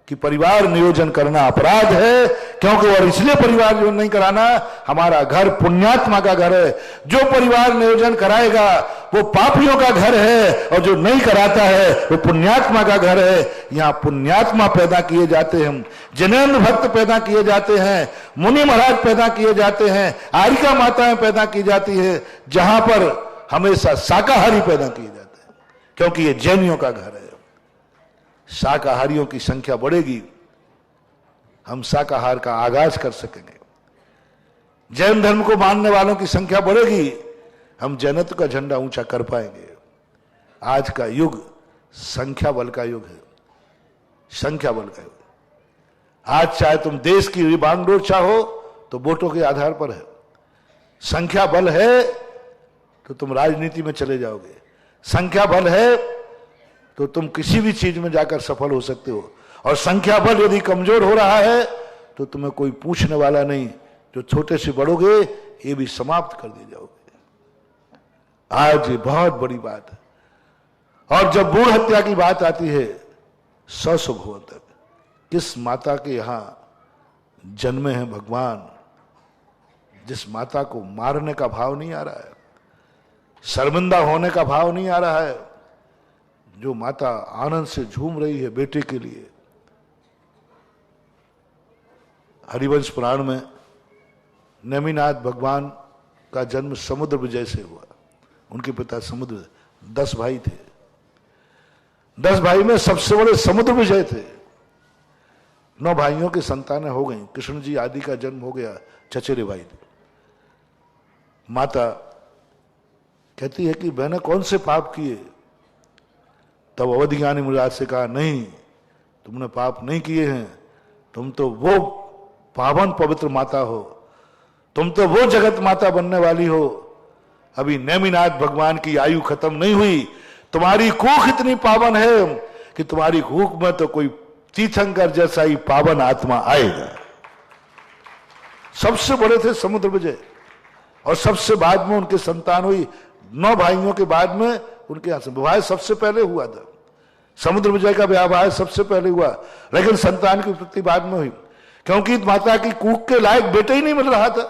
कि परिवार नियोजन करना अपराध है, क्योंकि और इसलिए परिवार नियोजन नहीं कराना, हमारा घर पुण्यात्मा का घर है। जो परिवार नियोजन कराएगा वो पापियों का घर है, और जो नहीं कराता है वो पुण्यात्मा का घर है। यहां पुण्यात्मा पैदा किए जाते हैं, जिनेंद्र भक्त पैदा किए जाते हैं, मुनि महाराज पैदा किए जाते हैं, आरिका माताएं पैदा की जाती है, जहां पर हमेशा शाकाहारी पैदा किए जाते हैं, क्योंकि ये जैनियों का घर है। शाकाहारियों की संख्या बढ़ेगी, हम शाकाहार का आगाज कर सकेंगे। जैन धर्म को मानने वालों की संख्या बढ़ेगी, हम जैनत्व का झंडा ऊंचा कर पाएंगे। आज का युग संख्या बल का युग है, संख्या बल का युग। आज चाहे तुम देश की बागडोर चाहो तो वोटों के आधार पर है। संख्या बल है तो तुम राजनीति में चले जाओगे, संख्या बल है तो तुम किसी भी चीज में जाकर सफल हो सकते हो। और संख्या बल यदि कमजोर हो रहा है तो तुम्हें कोई पूछने वाला नहीं, जो छोटे से बढ़ोगे ये भी समाप्त कर दिए जाओगे। आज ये बहुत बड़ी बात है। और जब भ्रूण हत्या की बात आती है, 100 भुवन तक किस माता के यहां जन्मे हैं भगवान, जिस माता को मारने का भाव नहीं आ रहा है, शर्मिंदा होने का भाव नहीं आ रहा है, जो माता आनंद से झूम रही है बेटे के लिए। हरिवंश पुराण में नेमिनाथ भगवान का जन्म समुद्र विजय से हुआ। उनके पिता समुद्र, 10 भाई थे, 10 भाई में सबसे बड़े समुद्र विजय थे। 9 भाइयों की संतानें हो गई, कृष्ण जी आदि का जन्म हो गया, चचेरे भाई थे। माता कहती है कि मैंने कौन से पाप किए? तब अवधि ज्ञानी मुराद से कहा, नहीं तुमने पाप नहीं किए हैं, तुम तो वो पावन पवित्र माता हो, तुम तो वो जगत माता बनने वाली हो। अभी नेमिनाथ भगवान की आयु खत्म नहीं हुई, तुम्हारी कूख इतनी पावन है कि तुम्हारी कूख में तो कोई तीर्थंकर जैसा ही पावन आत्मा आएगा। सबसे बड़े थे समुद्र विजय, और सबसे बाद में उनके संतान हुई। 9 भाइयों के बाद में उनके यहां से विवाह सबसे पहले हुआ था। समुद्र विजय का विवाह सबसे पहले हुआ, लेकिन संतान की उत्पत्ति बाद में हुई, क्योंकि माता की कूख के लायक बेटे ही नहीं मिल रहा था।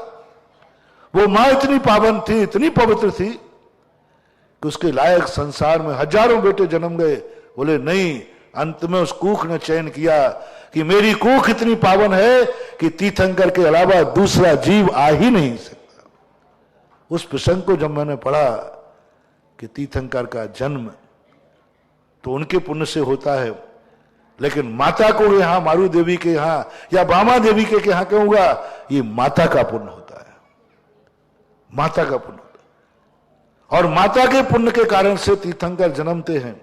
वो मां इतनी पावन थी, इतनी पवित्र थी कि उसके लायक संसार में हजारों बेटे जन्म गए। बोले नहीं, अंत में उस कूख ने चयन किया कि मेरी कूख इतनी पावन है कि तीर्थंकर के अलावा दूसरा जीव आ ही नहीं सकता। उस प्रसंग को जब मैंने पढ़ा कि तीर्थंकर का जन्म तो उनके पुण्य से होता है, लेकिन माता को यहां मारू देवी के यहां या बामा देवी के यहां क्यों हुआ? ये माता का पुण्य होता है, माता का पुण्य होता है। और माता के पुण्य के कारण से तीर्थंकर जन्मते हैं।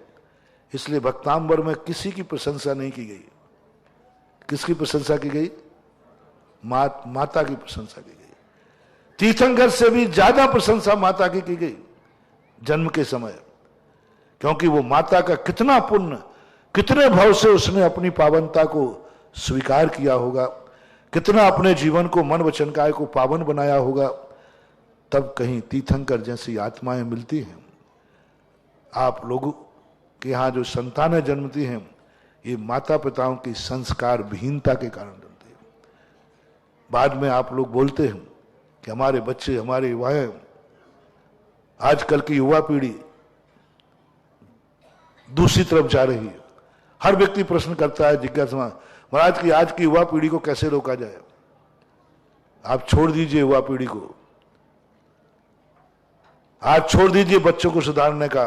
इसलिए भक्तांबर में किसी की प्रशंसा नहीं की गई। किसकी प्रशंसा की गई? माता की प्रशंसा की गई। तीर्थंकर से भी ज्यादा प्रशंसा माता की गई जन्म के समय, क्योंकि वो माता का कितना पुण्य, कितने भाव से उसने अपनी पावनता को स्वीकार किया होगा, कितना अपने जीवन को मन वचन काय को पावन बनाया होगा, तब कहीं तीर्थंकर जैसी आत्माएं मिलती हैं। आप लोगों के यहां जो संतानें जन्मती हैं, ये माता पिताओं की संस्कार विहीनता के कारण जन्मती है। बाद में आप लोग बोलते हैं कि हमारे बच्चे, हमारे युवाएं, आजकल की युवा पीढ़ी दूसरी तरफ जा रही है। हर व्यक्ति प्रश्न करता है, जिज्ञासा, महाराज की आज की युवा पीढ़ी को कैसे रोका जाए? आप छोड़ दीजिए युवा पीढ़ी को, आज छोड़ दीजिए बच्चों को सुधारने का।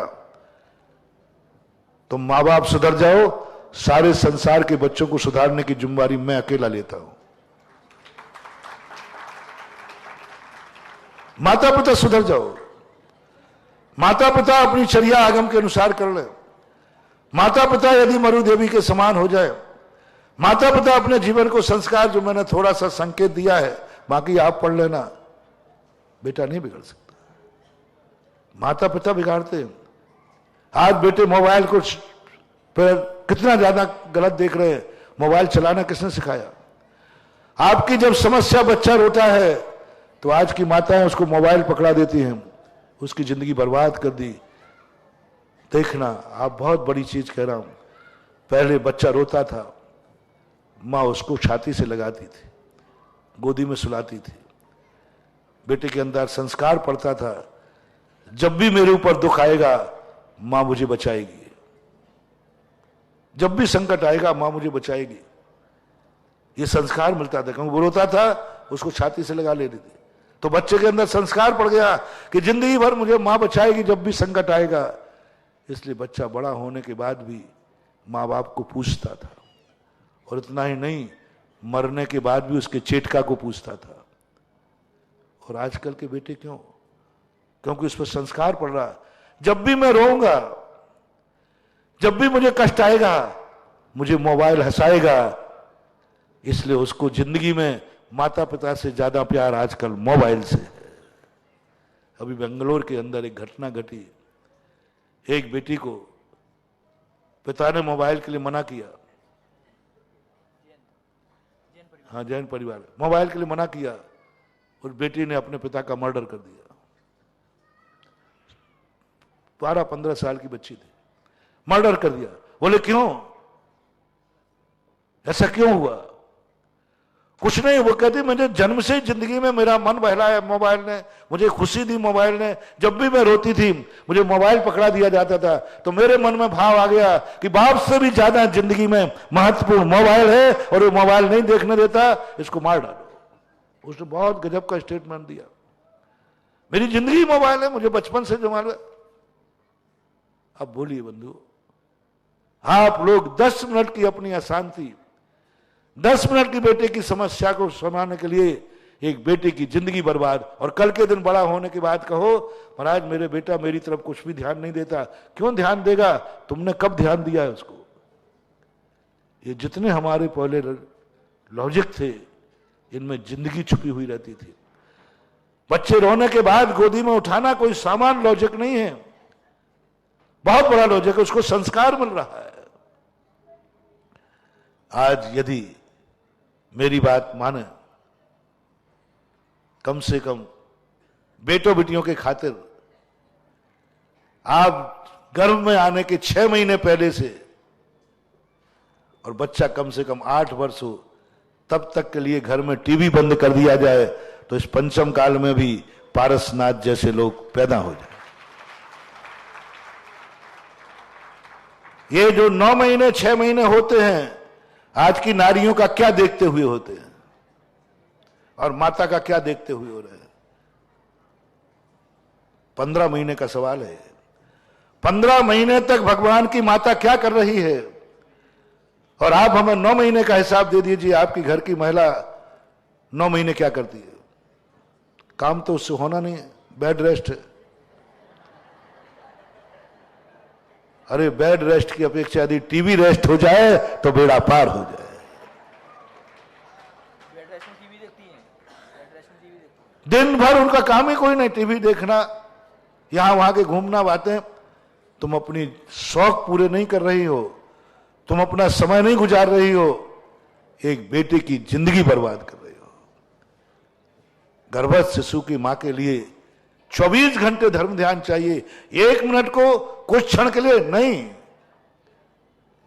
तुम माँ बाप सुधर जाओ, सारे संसार के बच्चों को सुधारने की जिम्मेदारी मैं अकेला लेता हूं। माता पिता सुधर जाओ, माता पिता अपनी चर्या आगम के अनुसार कर ले, माता पिता यदि मरु देवी के समान हो जाए, माता पिता अपने जीवन को संस्कार, जो मैंने थोड़ा सा संकेत दिया है, बाकी आप पढ़ लेना, बेटा नहीं बिगड़ सकता। माता पिता बिगाड़ते हैं। आज बेटे मोबाइल को पर कितना ज्यादा गलत देख रहे हैं। मोबाइल चलाना किसने सिखाया? आपकी जब समस्या बच्चा रोता है तो आज की माताएं उसको मोबाइल पकड़ा देती हैं, उसकी जिंदगी बर्बाद कर दी। देखना, आप बहुत बड़ी चीज कह रहा हूं। पहले बच्चा रोता था, मां उसको छाती से लगाती थी, गोदी में सुलाती थी। बेटे के अंदर संस्कार पड़ता था, जब भी मेरे ऊपर दुख आएगा मां मुझे बचाएगी, जब भी संकट आएगा मां मुझे बचाएगी। ये संस्कार मिलता था। क्योंकि वो रोता था, उसको छाती से लगा लेती थी, तो बच्चे के अंदर संस्कार पड़ गया कि जिंदगी भर मुझे मां बचाएगी जब भी संकट आएगा। इसलिए बच्चा बड़ा होने के बाद भी मां बाप को पूछता था, और इतना ही नहीं, मरने के बाद भी उसके चेटका को पूछता था। और आजकल के बेटे क्यों? क्योंकि उस पर संस्कार पड़ रहा। जब भी मैं रोऊंगा, जब भी मुझे कष्ट आएगा, मुझे मोबाइल हंसाएगा। इसलिए उसको जिंदगी में माता पिता से ज्यादा प्यार आजकल मोबाइल से है। अभी बेंगलोर के अंदर एक घटना घटी। एक बेटी को पिता ने मोबाइल के लिए मना किया। हाँ, जैन परिवार, मोबाइल के लिए मना किया, और बेटी ने अपने पिता का मर्डर कर दिया। 12-15 साल की बच्ची थी, मर्डर कर दिया। बोले क्यों? ऐसा क्यों हुआ? कुछ नहीं, वो कहती मुझे जन्म से जिंदगी में मेरा मन बहलाया मोबाइल ने, मुझे खुशी दी मोबाइल ने। जब भी मैं रोती थी मुझे मोबाइल पकड़ा दिया जाता था, तो मेरे मन में भाव आ गया कि बाप से भी ज्यादा जिंदगी में महत्वपूर्ण मोबाइल है, और वो मोबाइल नहीं देखने देता, इसको मार डालो। उसने बहुत गजब का स्टेटमेंट दिया। मेरी जिंदगी मोबाइल है, मुझे बचपन से जो मालूम। अब बोलिए बंधु, आप लोग 10 मिनट की अपनी अशांति, 10 मिनट की बेटे की समस्या को सुनाने के लिए एक बेटे की जिंदगी बर्बाद, और कल के दिन बड़ा होने के बाद कहो महाराज मेरे बेटा मेरी तरफ कुछ भी ध्यान नहीं देता। क्यों ध्यान देगा? तुमने कब ध्यान दिया है उसको? ये जितने हमारे पहले लॉजिक थे, इनमें जिंदगी छुपी हुई रहती थी। बच्चे रोने के बाद गोदी में उठाना कोई सामान्य लॉजिक नहीं है, बहुत बड़ा लॉजिक है। उसको संस्कार मिल रहा है। आज यदि मेरी बात माने, कम से कम बेटों बेटियों के खातिर आप गर्भ में आने के 6 महीने पहले से, और बच्चा कम से कम 8 वर्ष हो, तब तक के लिए घर में टीवी बंद कर दिया जाए, तो इस पंचम काल में भी पारसनाथ जैसे लोग पैदा हो जाए। ये जो 9 महीने 6 महीने होते हैं, आज की नारियों का क्या देखते हुए होते हैं, और माता का क्या देखते हुए हो रहे हैं? 15 महीने का सवाल है। 15 महीने तक भगवान की माता क्या कर रही है, और आप हमें 9 महीने का हिसाब दे दीजिए। आपकी घर की महिला 9 महीने क्या करती है? काम तो उससे होना नहीं है, बेड रेस्ट है। अरे बेड रेस्ट की अपेक्षा यदि टीवी रेस्ट हो जाए तो बेड़ा पार हो जाए। दिन भर उनका काम ही कोई नहीं, टीवी देखना, यहां वहां के घूमना, बातें। तुम अपनी शौक पूरे नहीं कर रही हो, तुम अपना समय नहीं गुजार रही हो, एक बेटे की जिंदगी बर्बाद कर रही हो। गर्भस्थ शिशु की मां के लिए 24 घंटे धर्म ध्यान चाहिए, 1 मिनट को कुछ क्षण के लिए नहीं।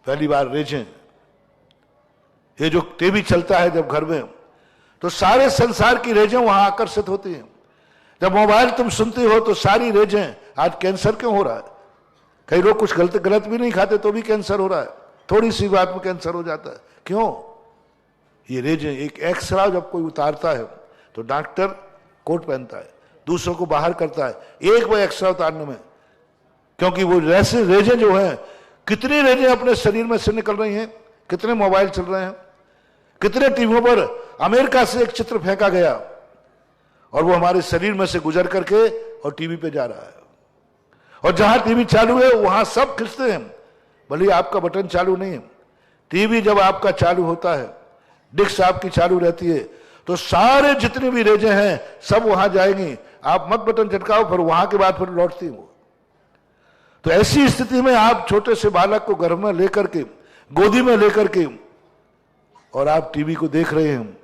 पहली बार रेजें, ये जो टीवी चलता है जब घर में, तो सारे संसार की रेजें वहां आकर्षित होती हैं। जब मोबाइल तुम सुनते हो तो सारी रेजें, आज कैंसर क्यों हो रहा है? कई लोग कुछ गलत भी नहीं खाते तो भी कैंसर हो रहा है, थोड़ी सी बात में कैंसर हो जाता है। क्यों? ये रेजें। एक एक्सरा जब कोई उतारता है तो डॉक्टर कोट पहनता है, दूसरों को बाहर करता है, एक वो एक्स्ट्रा उतारने में, क्योंकि वो ऐसे रेजें जो हैं, कितनी रेजें अपने शरीर में से निकल रही हैं, कितने मोबाइल चल रहे हैं, कितने टीवियों पर अमेरिका से एक चित्र फेंका गया और वो हमारे शरीर में से गुजर करके और टीवी पे जा रहा है। और जहां टीवी चालू है वहां सब खिंचते हैं, भले आपका बटन चालू नहीं है। टीवी जब आपका चालू होता है, डिस्क आपकी चालू रहती है, तो सारे जितनी भी रेजें हैं सब वहां जाएंगी। आप मत बटन झटकाओ, फिर वहां के बाद फिर लौटती वो। तो ऐसी स्थिति में आप छोटे से बालक को गर्भ में लेकर के, गोदी में लेकर के, और आप टीवी को देख रहे हैं,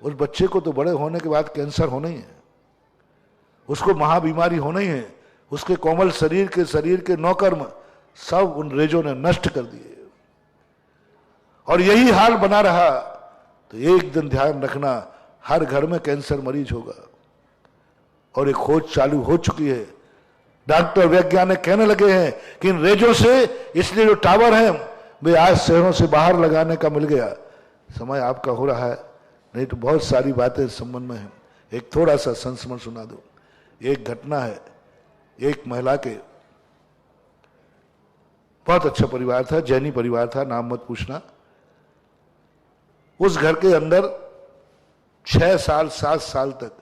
उस बच्चे को तो बड़े होने के बाद कैंसर होना ही है, उसको महाबीमारी होना ही है, उसके कोमल शरीर के नौकर्म सब उन रेजों ने नष्ट कर दिए। और यही हाल बना रहा तो एक दिन ध्यान रखना, हर घर में कैंसर मरीज होगा। और एक खोज चालू हो चुकी है, डॉक्टर वैज्ञानिक कहने लगे हैं कि इन रेजों से, इसलिए जो टावर हैं वे आज शहरों से बाहर लगाने का मिल गया। समय आपका हो रहा है, नहीं तो बहुत सारी बातें इस संबंध में हैं। एक थोड़ा सा संस्मरण सुना दो। एक घटना है, एक महिला के, बहुत अच्छा परिवार था, जैनी परिवार था, नाम मत पूछना। उस घर के अंदर 6 साल 7 साल तक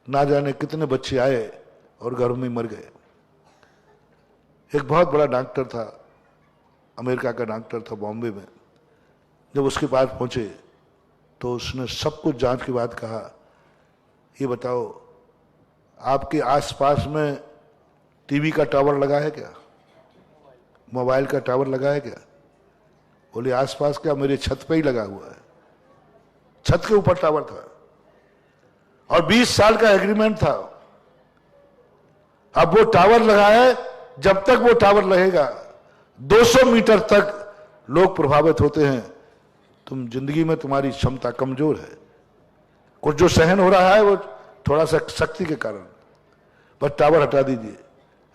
ना जाने कितने बच्चे आए और घर में मर गए। एक बहुत बड़ा डॉक्टर था, अमेरिका का डॉक्टर था, बॉम्बे में। जब उसके पास पहुंचे तो उसने सब कुछ जांच के बाद कहा, ये बताओ आपके आसपास में टीवी का टावर लगा है क्या, मोबाइल का टावर लगा है क्या? बोले आसपास क्या, मेरे छत पे ही लगा हुआ है, छत के ऊपर टावर था और 20 साल का एग्रीमेंट था। अब वो टावर लगा है, जब तक वो टावर रहेगा 200 मीटर तक लोग प्रभावित होते हैं। तुम जिंदगी में तुम्हारी क्षमता कमजोर है, कुछ जो सहन हो रहा है वो थोड़ा सा शक्ति के कारण, बस टावर हटा दीजिए।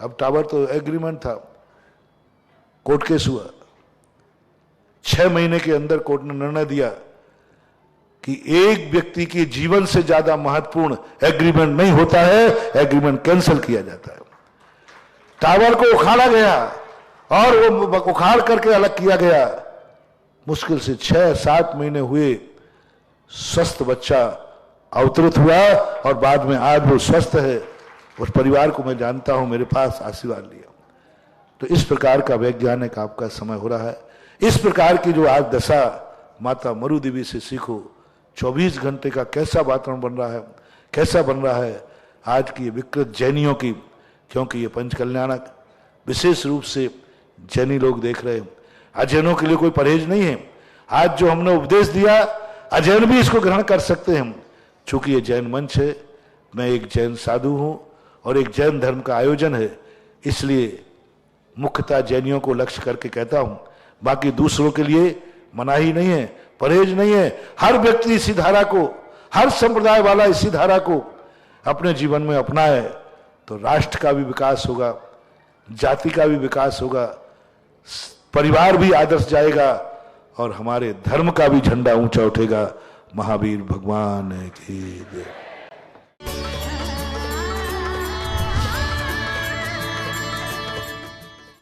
अब टावर तो एग्रीमेंट था, कोर्ट केस हुआ। 6 महीने के अंदर कोर्ट ने निर्णय दिया कि एक व्यक्ति के जीवन से ज्यादा महत्वपूर्ण एग्रीमेंट नहीं होता है, एग्रीमेंट कैंसिल किया जाता है। टावर को उखाड़ा गया और वो उखाड़ करके अलग किया गया। मुश्किल से 6-7 महीने हुए, स्वस्थ बच्चा अवतरित हुआ और बाद में आज वो स्वस्थ है। उस परिवार को मैं जानता हूं, मेरे पास आशीर्वाद लिया। तो इस प्रकार का वैज्ञानिक आपका समय हो रहा है। इस प्रकार की जो आज दशा, माता मरु देवी से सीखो। 24 घंटे का कैसा वातावरण बन रहा है, कैसा बन रहा है आज की विकृत जैनियों की, क्योंकि ये पंचकल्याणक विशेष रूप से जैनी लोग देख रहे हैं। अजैनों के लिए कोई परहेज नहीं है। आज जो हमने उपदेश दिया, अजैन भी इसको ग्रहण कर सकते हैं। चूंकि ये जैन मंच है, मैं एक जैन साधु हूं और एक जैन धर्म का आयोजन है, इसलिए मुख्यतः जैनियों को लक्ष्य करके कहता हूं। बाकी दूसरों के लिए मनाही नहीं है, परहेज नहीं है। हर व्यक्ति इसी धारा को, हर संप्रदाय वाला इसी धारा को अपने जीवन में अपनाए तो राष्ट्र का भी विकास होगा, जाति का भी विकास होगा, परिवार भी आदर्श जाएगा और हमारे धर्म का भी झंडा ऊंचा उठेगा। महावीर भगवान की जय।